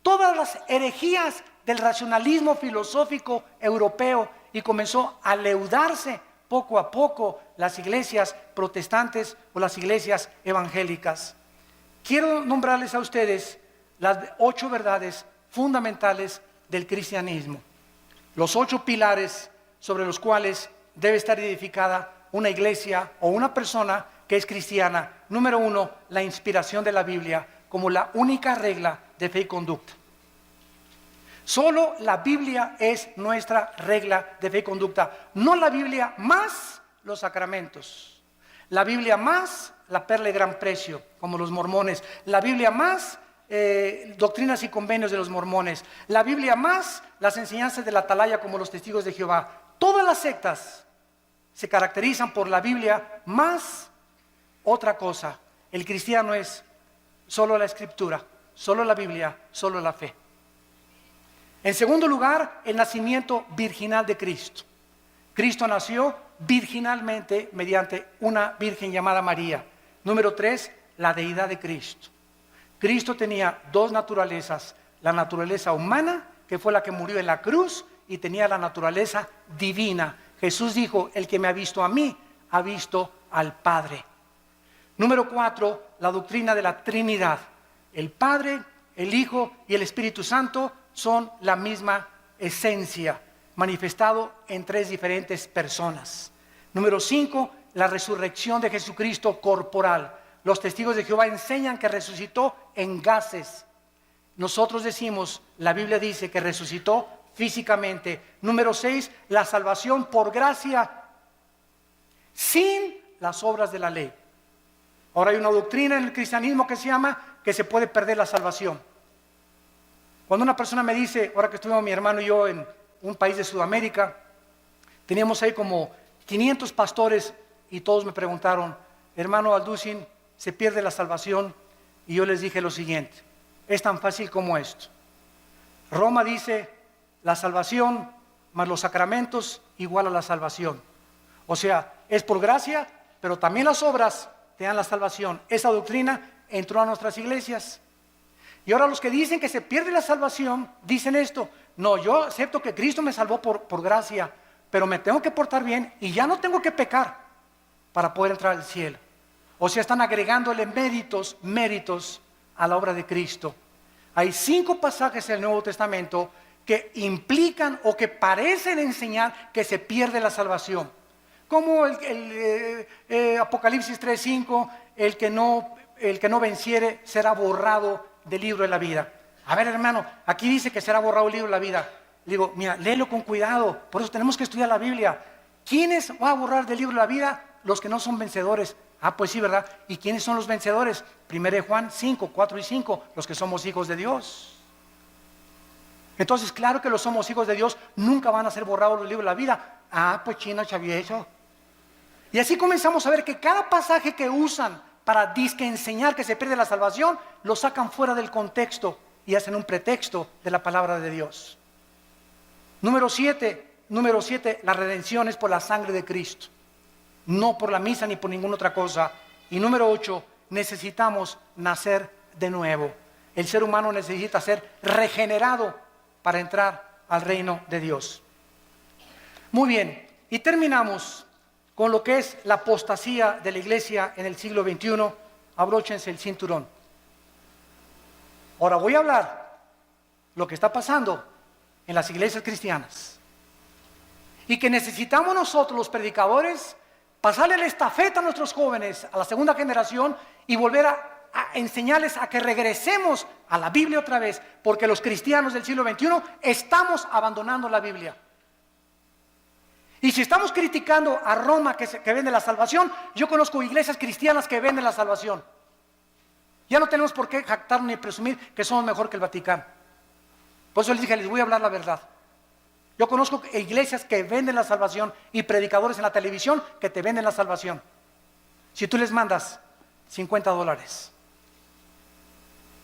todas las herejías del racionalismo filosófico europeo, y comenzó a leudarse poco a poco las iglesias protestantes o las iglesias evangélicas. Quiero nombrarles a ustedes las 8 verdades fundamentales del cristianismo, los 8 pilares sobre los cuales debe estar edificada una iglesia o una persona que es cristiana. Número 1, la inspiración de la Biblia como la única regla de fe y conducta. Solo la Biblia es nuestra regla de fe y conducta, no la Biblia más los sacramentos, la Biblia más la perla de gran precio, como los mormones, la Biblia más doctrinas y convenios de los mormones, la Biblia más las enseñanzas de la atalaya, como los testigos de Jehová. Todas las sectas se caracterizan por la Biblia más otra cosa. el cristiano es solo la Escritura, solo la Biblia, solo la fe. En segundo lugar, el nacimiento virginal de Cristo. Cristo nació virginalmente mediante una virgen llamada María. Número 3, la deidad de Cristo. Cristo tenía dos naturalezas, la naturaleza humana, que fue la que murió en la cruz, y tenía la naturaleza divina. Jesús dijo, el que me ha visto a mí, ha visto al Padre. Número 4, la doctrina de la Trinidad. El Padre, el Hijo y el Espíritu Santo son la misma esencia, manifestado en tres diferentes personas. Número 5, la resurrección de Jesucristo corporal. Los testigos de Jehová enseñan que resucitó en gases. Nosotros decimos, la Biblia dice que resucitó físicamente. Número 6, la salvación por gracia sin las obras de la ley. Ahora hay una doctrina en el cristianismo que se llama que se puede perder la salvación. Cuando una persona me dice, ahora que estuvimos mi hermano y yo en un país de Sudamérica, teníamos ahí como 500 pastores y todos me preguntaron, hermano Alducin, ¿se pierde la salvación? Y yo les dije lo siguiente, es tan fácil como esto. Roma dice, la salvación más los sacramentos igual a la salvación. O sea, es por gracia, pero también las obras te dan la salvación. Esa doctrina entró a nuestras iglesias. Y ahora los que dicen que se pierde la salvación, dicen esto, no, yo acepto que Cristo me salvó por gracia, pero me tengo que portar bien y ya no tengo que pecar para poder entrar al cielo. O sea, están agregándole méritos a la obra de Cristo. Hay 5 pasajes en el Nuevo Testamento que implican o que parecen enseñar que se pierde la salvación. Como el Apocalipsis 3:5, el que no venciere será borrado del libro de la vida. A ver, hermano, aquí dice que será borrado el libro de la vida. Le digo, mira, léelo con cuidado, por eso tenemos que estudiar la Biblia. ¿Quiénes va a borrar del libro de la vida? Los que no son vencedores. Ah, pues sí, ¿verdad? ¿Y quiénes son los vencedores? 1 Juan 5, 4 y 5, los que somos hijos de Dios. Entonces, claro que los somos hijos de Dios, nunca van a ser borrados del libro de la vida. Ah, pues chino, chavieso. Y así comenzamos a ver que cada pasaje que usan para disque enseñar que se pierde la salvación, lo sacan fuera del contexto y hacen un pretexto de la palabra de Dios. Número 7, la redención es por la sangre de Cristo, no por la misa ni por ninguna otra cosa. Y número 8, necesitamos nacer de nuevo. El ser humano necesita ser regenerado para entrar al reino de Dios. Muy bien, y terminamos con lo que es la apostasía de la iglesia en el siglo XXI. Abróchense el cinturón. Ahora voy a hablar lo que está pasando en las iglesias cristianas y que necesitamos nosotros los predicadores pasarle la estafeta a nuestros jóvenes, a la segunda generación, y volver a enseñarles a que regresemos a la Biblia otra vez, porque los cristianos del siglo XXI estamos abandonando la Biblia. Y si estamos criticando a Roma que vende la salvación, yo conozco iglesias cristianas que venden la salvación. Ya no tenemos por qué jactarnos ni presumir que somos mejor que el Vaticano. Por eso les dije, les voy a hablar la verdad. Yo conozco iglesias que venden la salvación y predicadores en la televisión que te venden la salvación. Si tú les mandas $50.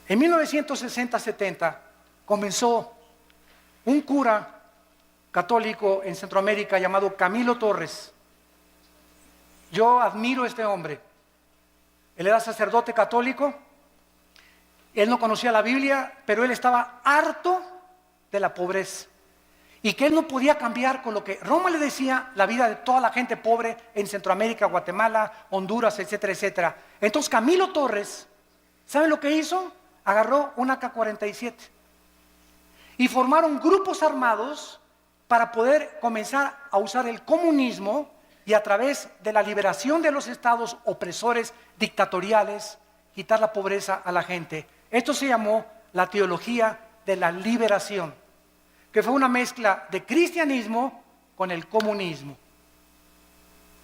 En 1960-70 comenzó un cura católico en Centroamérica llamado Camilo Torres. Yo admiro a este hombre. Él era sacerdote católico, él no conocía la Biblia, pero él estaba harto de la pobreza y que él no podía cambiar con lo que Roma le decía la vida de toda la gente pobre en Centroamérica, Guatemala, Honduras, etcétera, etcétera. Entonces Camilo Torres, ¿saben lo que hizo? Agarró una AK-47 y formaron grupos armados para poder comenzar a usar el comunismo y a través de la liberación de los estados opresores dictatoriales, quitar la pobreza a la gente. Esto se llamó la teología de la liberación, que fue una mezcla de cristianismo con el comunismo.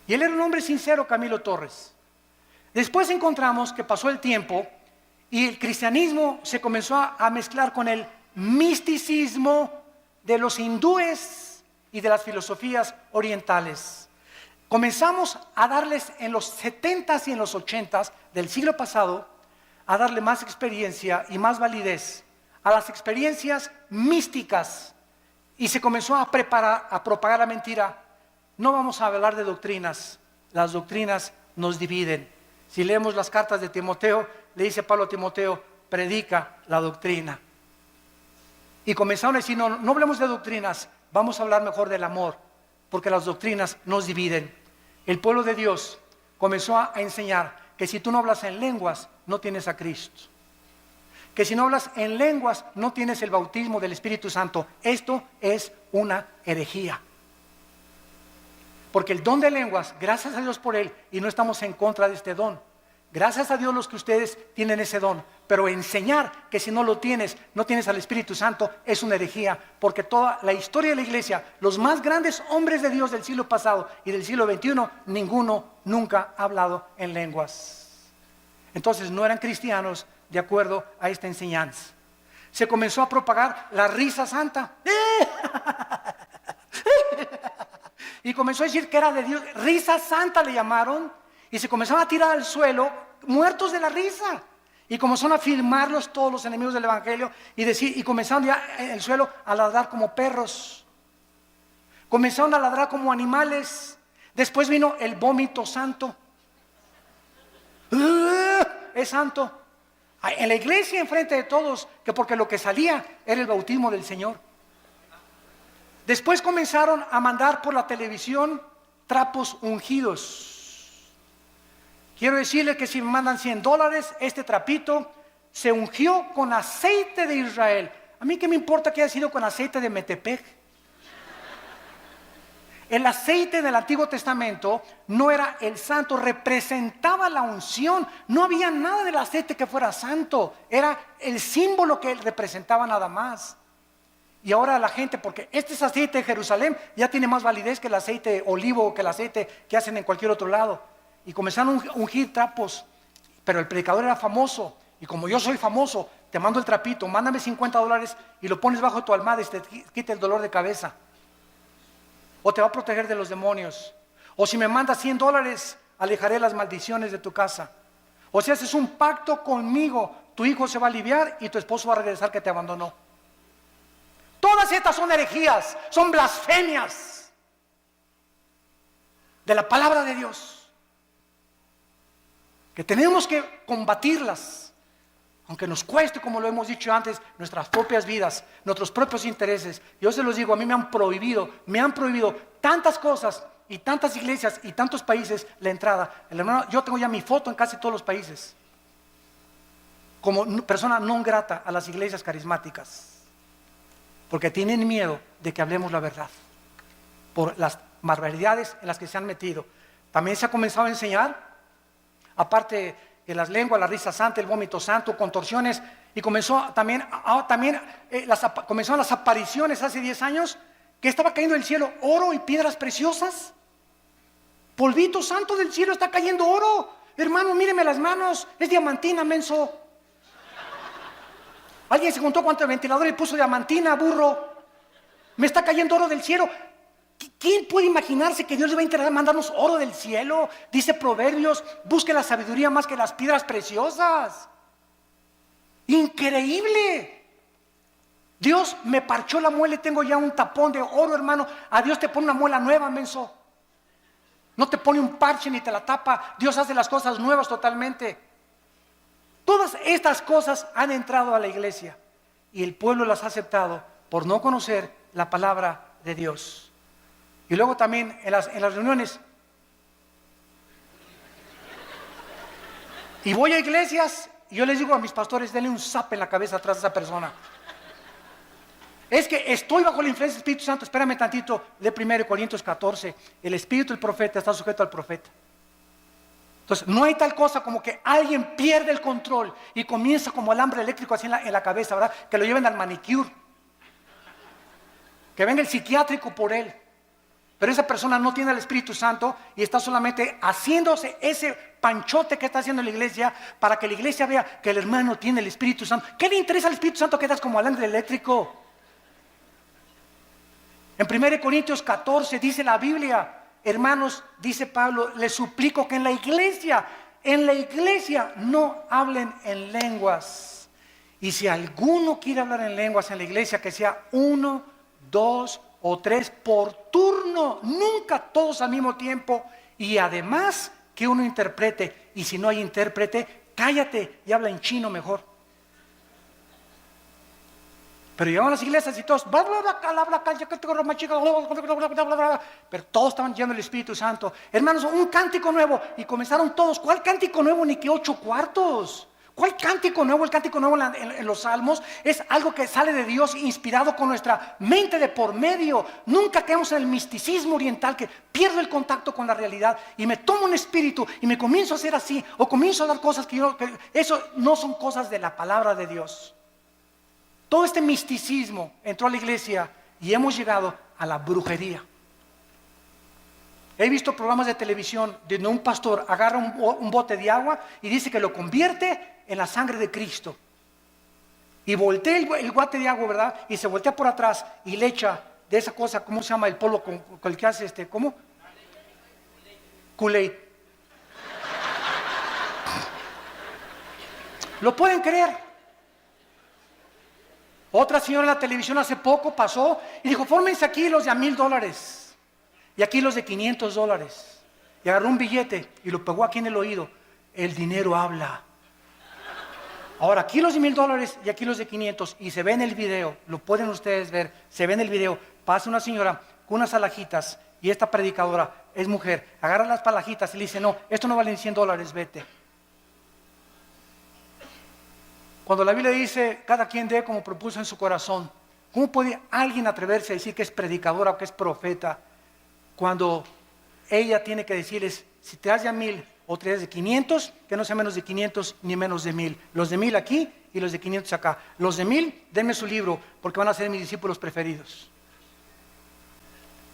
Y él era un hombre sincero, Camilo Torres. Después encontramos que pasó el tiempo y el cristianismo se comenzó a mezclar con el misticismo de los hindúes y de las filosofías orientales. comenzamos a darles en los 70s y en los 80s del siglo pasado, a darle más experiencia y más validez a las experiencias místicas, y se comenzó a propagar la mentira. No vamos a hablar de doctrinas, las doctrinas nos dividen. Si leemos las cartas de Timoteo, le dice Pablo a Timoteo, predica la doctrina. Y comenzaron a decir, no hablemos de doctrinas, vamos a hablar mejor del amor, porque las doctrinas nos dividen. El pueblo de Dios comenzó a enseñar que si tú no hablas en lenguas, no tienes a Cristo. Que si no hablas en lenguas, no tienes el bautismo del Espíritu Santo. Esto es una herejía. Porque el don de lenguas, gracias a Dios por él, y no estamos en contra de este don. Gracias a Dios los que ustedes tienen ese don. Pero enseñar que si no lo tienes, no tienes al Espíritu Santo, es una herejía. Porque toda la historia de la iglesia, los más grandes hombres de Dios del siglo pasado y del siglo XXI, ninguno nunca ha hablado en lenguas. Entonces no eran cristianos de acuerdo a esta enseñanza. Se comenzó a propagar la risa santa. Y comenzó a decir que era de Dios. Risa santa le llamaron. Y se comenzaron a tirar al suelo, muertos de la risa. Y comenzaron a filmarlos todos los enemigos del evangelio. Y comenzaron ya en el suelo a ladrar como perros. Comenzaron a ladrar como animales. Después vino el vómito santo. Es santo. En la iglesia, enfrente de todos, que porque lo que salía era el bautismo del Señor. Después comenzaron a mandar por la televisión trapos ungidos. Quiero decirle que si me mandan $100, este trapito se ungió con aceite de Israel. A mí qué me importa que haya sido con aceite de Metepec. El aceite del Antiguo Testamento no era el santo, representaba la unción. No había nada del aceite que fuera santo, era el símbolo que él representaba nada más. Y ahora la gente, porque este es aceite de Jerusalén, ya tiene más validez que el aceite de olivo o que el aceite que hacen en cualquier otro lado. Y comenzaron a ungir trapos, pero el predicador era famoso. Y como yo soy famoso, te mando el trapito, mándame $50 y lo pones bajo tu almohada y te quita el dolor de cabeza. O te va a proteger de los demonios. O si me mandas $100, alejaré las maldiciones de tu casa. O si haces un pacto conmigo, tu hijo se va a aliviar y tu esposo va a regresar que te abandonó. Todas estas son herejías, son blasfemias de la palabra de Dios, que tenemos que combatirlas, aunque nos cueste, como lo hemos dicho antes, nuestras propias vidas, nuestros propios intereses. Yo se los digo, a mí me han prohibido tantas cosas y tantas iglesias y tantos países la entrada. El hermano, yo tengo ya mi foto en casi todos los países, como persona non grata a las iglesias carismáticas. Porque tienen miedo de que hablemos la verdad por las barbaridades en las que se han metido. También se ha comenzado a enseñar, aparte de las lenguas, la risa santa, el vómito santo, contorsiones, y comenzó comenzaron las apariciones hace 10 años, que estaba cayendo del cielo oro y piedras preciosas. Polvito santo del cielo, está cayendo oro. Hermano, míreme las manos, es diamantina, menso. Alguien se contó cuánto el ventilador le puso diamantina, burro. Me está cayendo oro del cielo. ¿Quién puede imaginarse que Dios le va a interesar mandarnos oro del cielo? Dice Proverbios, busque la sabiduría más que las piedras preciosas. Increíble. Dios me parchó la muela y tengo ya un tapón de oro, hermano. A Dios te pone una muela nueva, menso. No te pone un parche ni te la tapa. Dios hace las cosas nuevas totalmente. Todas estas cosas han entrado a la iglesia y el pueblo las ha aceptado por no conocer la palabra de Dios. Y luego también en las reuniones. Y voy a iglesias y yo les digo a mis pastores, denle un zape en la cabeza atrás de esa persona. Es que estoy bajo la influencia del Espíritu Santo. Espérame tantito, de 1 Corintios 14. El espíritu del profeta está sujeto al profeta. Entonces, no hay tal cosa como que alguien pierde el control y comienza como alambre eléctrico así en la cabeza, ¿verdad? Que lo lleven al manicure. Que venga el psiquiátrico por él. Pero esa persona no tiene el Espíritu Santo y está solamente haciéndose ese panchote que está haciendo la iglesia para que la iglesia vea que el hermano tiene el Espíritu Santo. ¿Qué le interesa al Espíritu Santo que estás como alambre eléctrico? En 1 Corintios 14 dice la Biblia hermanos, dice Pablo, les suplico que en la iglesia no hablen en lenguas. Y si alguno quiere hablar en lenguas en la iglesia, que sea 1, 2 o 3 por turno, nunca todos al mismo tiempo. Y además que uno interprete, y si no hay intérprete, cállate y habla en chino mejor. Pero llegaban a las iglesias y todos, pero todos estaban llenos del Espíritu Santo. Hermanos, un cántico nuevo. Y comenzaron todos. ¿Cuál cántico nuevo? Ni que 8 cuartos. ¿Cuál cántico nuevo? El cántico nuevo en los salmos es algo que sale de Dios, inspirado con nuestra mente de por medio. Nunca caemos en el misticismo oriental, que pierdo el contacto con la realidad y me tomo un espíritu y me comienzo a hacer así, o comienzo a dar cosas que eso no son cosas de la palabra de Dios. Todo este misticismo entró a la iglesia y hemos llegado a la brujería. He visto programas de televisión donde un pastor agarra un bote de agua y dice que lo convierte en la sangre de Cristo. Y voltea el bote de agua, ¿verdad? Y se voltea por atrás y le echa de esa cosa, ¿cómo se llama el polvo con el que hace ¿cómo? Kool-Aid. ¿Lo pueden creer? Otra señora en la televisión hace poco pasó y dijo, fórmense aquí los de $1,000 y aquí los de $500. Y agarró un billete y lo pegó aquí en el oído. El dinero habla. Ahora aquí los de $1,000 y aquí los de 500. Y se ve en el video, lo pueden ustedes ver, se ve en el video, pasa una señora con unas alhajitas y esta predicadora es mujer, agarra las palajitas y le dice, no, esto no vale $100, vete. Cuando la Biblia dice, cada quien dé como propuso en su corazón, ¿cómo puede alguien atreverse a decir que es predicadora o que es profeta cuando ella tiene que decirles, si te das de 1,000 o te das de 500, que no sea menos de 500 ni menos de 1,000? Los de 1,000 aquí y los de 500 acá. Los de 1,000, denme su libro porque van a ser mis discípulos preferidos.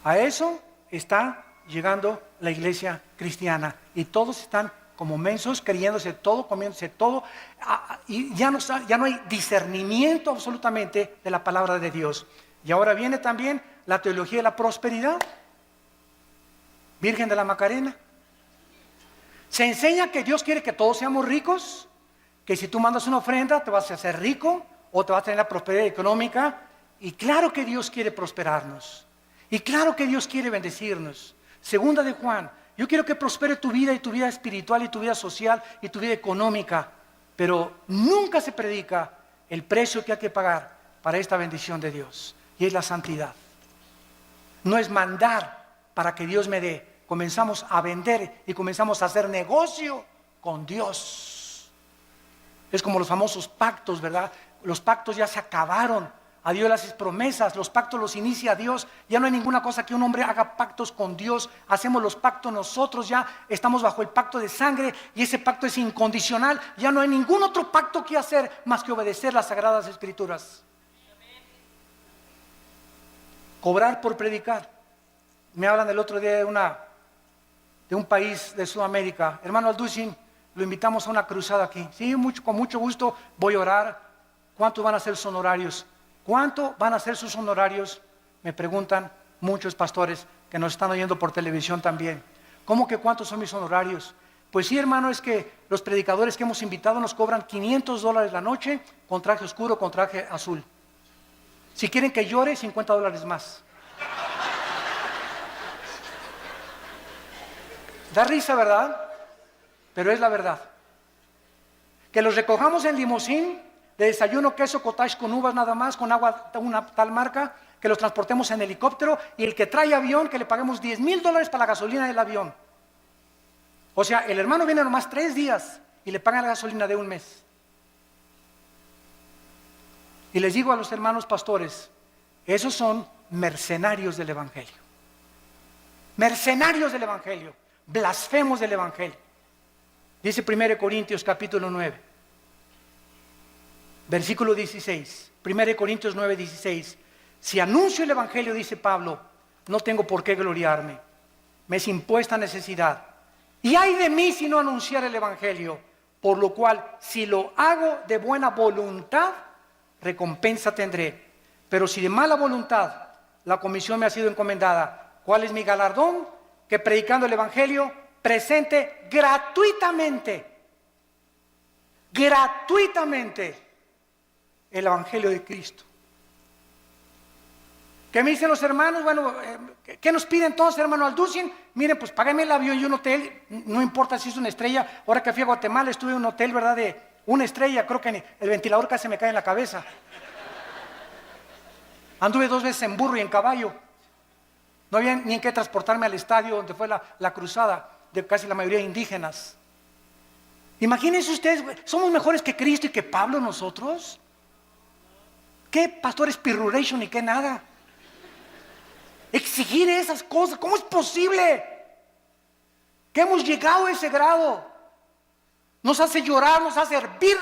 A eso está llegando la iglesia cristiana y todos están como mensos, creyéndose todo, comiéndose todo, y ya no hay discernimiento absolutamente de la palabra de Dios. Y ahora viene también la teología de la prosperidad. Virgen de la Macarena. Se enseña que Dios quiere que todos seamos ricos, que si tú mandas una ofrenda te vas a hacer rico o te vas a tener la prosperidad económica. Y claro que Dios quiere prosperarnos. Y claro que Dios quiere bendecirnos. Segunda de Juan. Yo quiero que prospere tu vida y tu vida espiritual y tu vida social y tu vida económica, pero nunca se predica el precio que hay que pagar para esta bendición de Dios, y es la santidad. No es mandar para que Dios me dé, comenzamos a vender y comenzamos a hacer negocio con Dios. Es como los famosos pactos, ¿verdad? Los pactos ya se acabaron. A Dios le haces promesas, los pactos los inicia Dios. Ya no hay ninguna cosa que un hombre haga pactos con Dios. Hacemos los pactos nosotros, ya estamos bajo el pacto de sangre y ese pacto es incondicional. Ya no hay ningún otro pacto que hacer más que obedecer las sagradas escrituras. Cobrar por predicar. Me hablan el otro día de un país de Sudamérica. Hermano Alducin, lo invitamos a una cruzada aquí. Sí, con mucho gusto voy a orar. ¿Cuántos van a ser sus honorarios? ¿Cuánto van a ser sus honorarios? Me preguntan muchos pastores que nos están oyendo por televisión también. ¿Cómo que cuántos son mis honorarios? Pues sí, hermano, es que los predicadores que hemos invitado nos cobran $500 la noche con traje oscuro, con traje azul. Si quieren que llore, $50 más. Da risa, ¿verdad? Pero es la verdad. Que los recojamos en limusín, de desayuno, queso, cottage con uvas nada más, con agua una tal marca, que los transportemos en helicóptero, y el que trae avión, que le paguemos $10,000 para la gasolina del avión. O sea, el hermano viene nomás 3 días y le pagan la gasolina de un mes. Y les digo a los hermanos pastores, esos son mercenarios del Evangelio. Mercenarios del Evangelio, blasfemos del Evangelio. Dice 1 Corintios capítulo 9. Versículo 16, 1 Corintios 9, 16. Si anuncio el Evangelio, dice Pablo, no tengo por qué gloriarme. Me es impuesta necesidad. Y ay de mí si no anunciar el Evangelio. Por lo cual, si lo hago de buena voluntad, recompensa tendré. Pero si de mala voluntad, la comisión me ha sido encomendada. ¿Cuál es mi galardón? que predicando el Evangelio presente gratuitamente el Evangelio de Cristo. ¿Qué me dicen los hermanos? Bueno, ¿qué nos pide entonces, hermano Alducin? Miren, pues págame el avión y un hotel, no importa si es una estrella. Ahora que fui a Guatemala estuve en un hotel, ¿verdad? De una estrella, creo que el ventilador casi me cae en la cabeza. Anduve 2 veces en burro y en caballo. No había ni en qué transportarme al estadio donde fue la cruzada de casi la mayoría de indígenas. Imagínense ustedes, ¿somos mejores que Cristo y que Pablo nosotros? ¿Qué pastores pirruration y qué nada? Exigir esas cosas, ¿cómo es posible? Que hemos llegado a ese grado. Nos hace llorar, nos hace hervir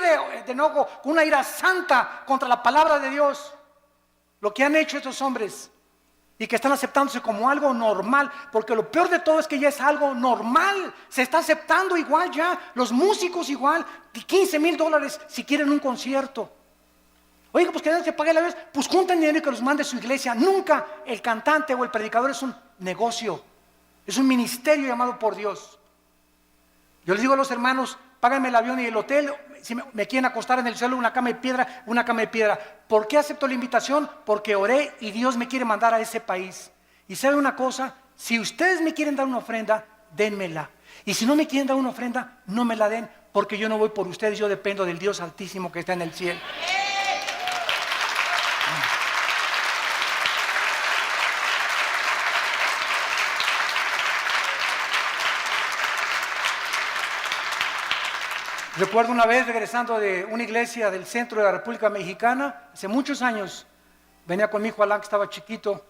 de enojo, con una ira santa contra la palabra de Dios. Lo que han hecho estos hombres y que están aceptándose como algo normal, porque lo peor de todo es que ya es algo normal. Se está aceptando igual ya, los músicos igual, $15,000 si quieren un concierto. Oiga, pues que nadie se pague la vez, pues junten dinero y que los mande a su iglesia. Nunca el cantante o el predicador es un negocio, es un ministerio llamado por Dios. Yo les digo a los hermanos, páganme el avión y el hotel, si me quieren acostar en el suelo, una cama de piedra, una cama de piedra. ¿Por qué acepto la invitación? Porque oré y Dios me quiere mandar a ese país. Y sabe una cosa, si ustedes me quieren dar una ofrenda, dénmela. Y si no me quieren dar una ofrenda, no me la den, porque yo no voy por ustedes, yo dependo del Dios Altísimo que está en el cielo. Recuerdo una vez regresando de una iglesia del centro de la República Mexicana, hace muchos años, venía con mi hijo Alan que estaba chiquito.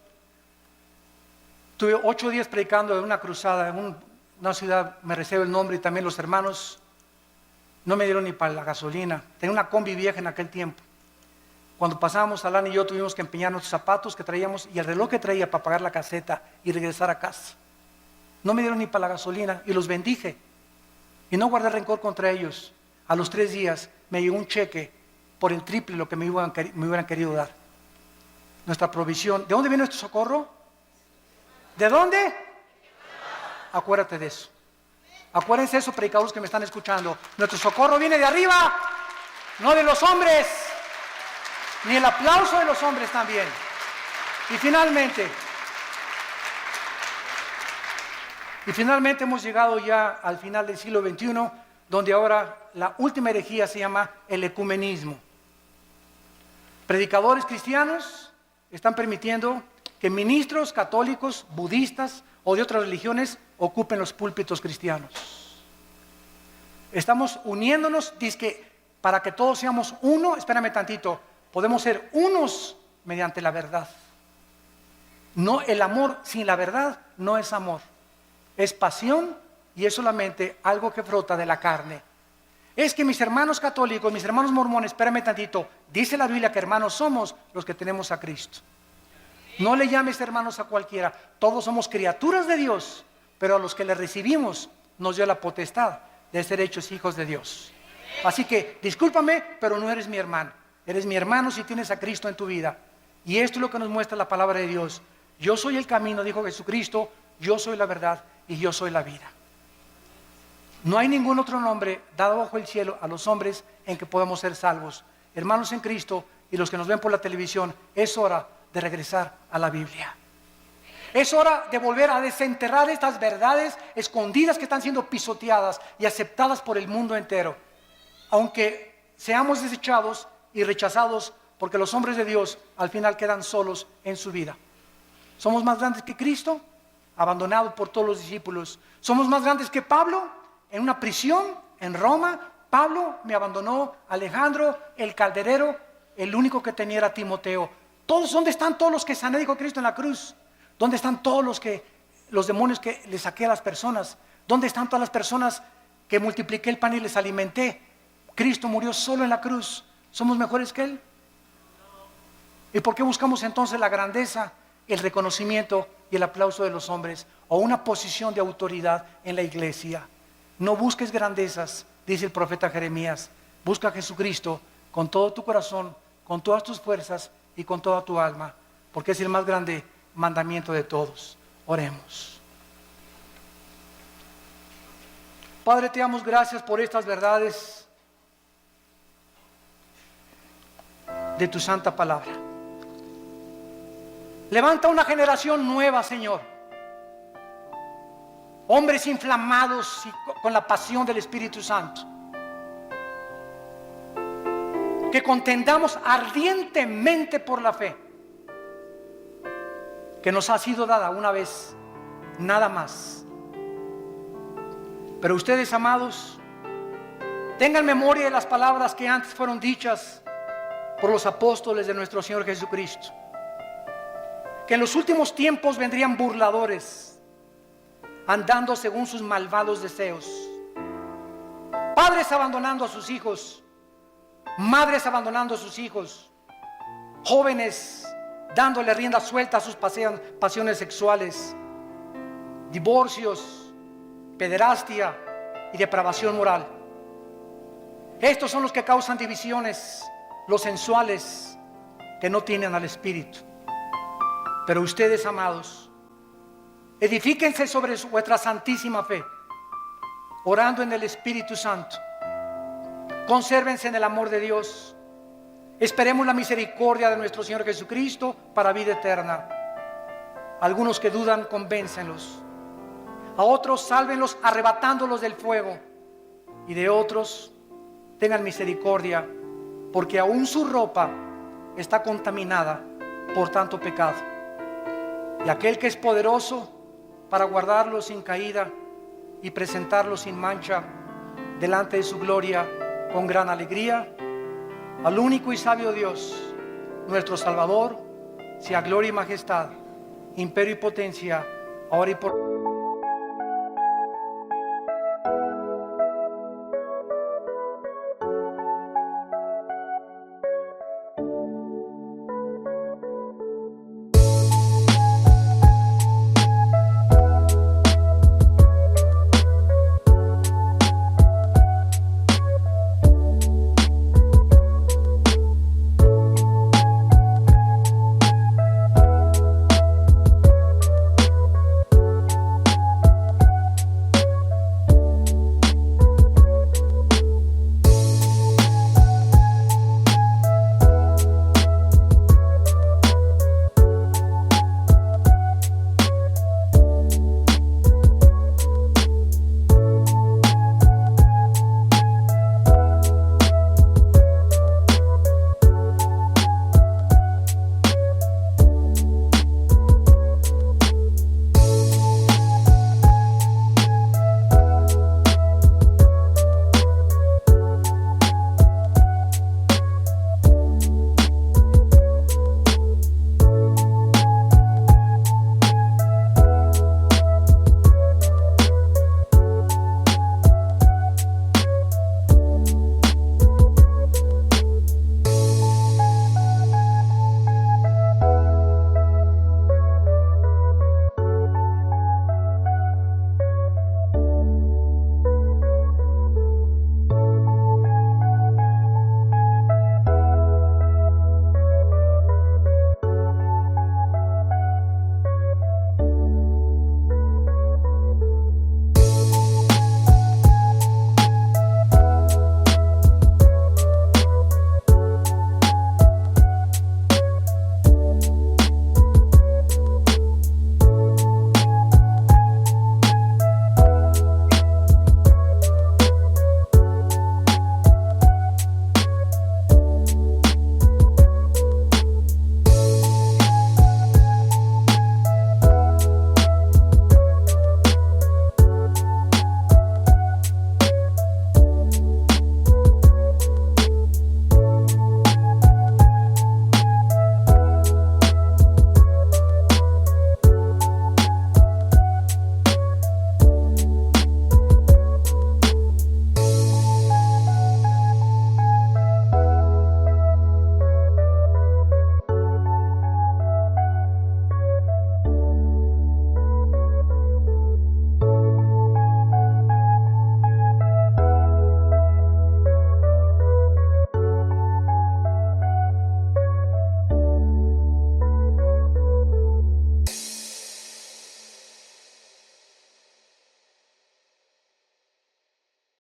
Tuve 8 días predicando en una cruzada en una ciudad, me reservo el nombre, y también los hermanos no me dieron ni para la gasolina. Tenía una combi vieja en aquel tiempo. Cuando pasábamos, Alan y yo tuvimos que empeñar nuestros zapatos que traíamos y el reloj que traía para pagar la caseta y regresar a casa. No me dieron ni para la gasolina y los bendije. Y no guardé rencor contra ellos. A los 3 días me llegó un cheque por el triple lo que me hubieran querido dar. Nuestra provisión. ¿De dónde viene nuestro socorro? ¿De dónde? Acuérdate de eso. Acuérdense de eso, predicadores que me están escuchando. Nuestro socorro viene de arriba, no de los hombres, ni el aplauso de los hombres también. Y finalmente hemos llegado ya al final del siglo XXI, donde ahora la última herejía se llama el ecumenismo. Predicadores cristianos están permitiendo que ministros católicos, budistas o de otras religiones ocupen los púlpitos cristianos. Estamos uniéndonos, dizque para que todos seamos uno. Espérame tantito, podemos ser unos mediante la verdad. No, el amor sin la verdad no es amor. Es pasión y es solamente algo que brota de la carne. Es que mis hermanos católicos, mis hermanos mormones, espérame tantito, dice la Biblia que hermanos somos los que tenemos a Cristo. No le llames hermanos a cualquiera, todos somos criaturas de Dios, pero a los que le recibimos nos dio la potestad de ser hechos hijos de Dios. Así que discúlpame, pero no eres mi hermano, eres mi hermano si tienes a Cristo en tu vida. Y esto es lo que nos muestra la palabra de Dios. Yo soy el camino, dijo Jesucristo, yo soy la verdad y yo soy la vida. No hay ningún otro nombre dado bajo el cielo a los hombres en que podamos ser salvos. Hermanos en Cristo y los que nos ven por la televisión, es hora de regresar a la Biblia. Es hora de volver a desenterrar estas verdades escondidas que están siendo pisoteadas y aceptadas por el mundo entero. Aunque seamos desechados y rechazados, porque los hombres de Dios al final quedan solos en su vida. ¿Somos más grandes que Cristo? Abandonado por todos los discípulos. ¿Somos más grandes que Pablo? En una prisión en Roma, Pablo me abandonó, Alejandro, el calderero, el único que tenía era Timoteo. Todos, ¿dónde están todos los que sané, dijo Cristo en la cruz? ¿Dónde están todos los demonios que le saqué a las personas? ¿Dónde están todas las personas que multipliqué el pan y les alimenté? Cristo murió solo en la cruz. ¿Somos mejores que Él? ¿Y por qué buscamos entonces la grandeza, el reconocimiento y el aplauso de los hombres o una posición de autoridad en la iglesia? No busques grandezas, dice el profeta Jeremías. Busca a Jesucristo con todo tu corazón, con todas tus fuerzas y con toda tu alma, porque es el más grande mandamiento de todos. Oremos. Padre, te damos gracias por estas verdades de tu santa palabra. Levanta una generación nueva, Señor. Hombres inflamados y con la pasión del Espíritu Santo. Que contendamos ardientemente por la fe que nos ha sido dada una vez, nada más. Pero ustedes, amados, tengan memoria de las palabras que antes fueron dichas por los apóstoles de nuestro Señor Jesucristo, que en los últimos tiempos vendrían burladores, andando según sus malvados deseos, padres abandonando a sus hijos, madres abandonando a sus hijos, jóvenes dándole rienda suelta a sus pasiones sexuales, divorcios, pederastia y depravación moral. Estos son los que causan divisiones, los sensuales, que no tienen al Espíritu. Pero ustedes, amados, edifíquense sobre vuestra santísima fe, orando en el Espíritu Santo. Consérvense en el amor de Dios. Esperemos la misericordia de nuestro Señor Jesucristo para vida eterna. Algunos que dudan, convéncenlos. A otros, sálvenlos arrebatándolos del fuego. Y de otros, tengan misericordia, porque aún su ropa está contaminada por tanto pecado. Y aquel que es poderoso para guardarlos sin caída y presentarlos sin mancha delante de su gloria con gran alegría, al único y sabio Dios, nuestro Salvador, sea gloria y majestad, imperio y potencia, ahora y por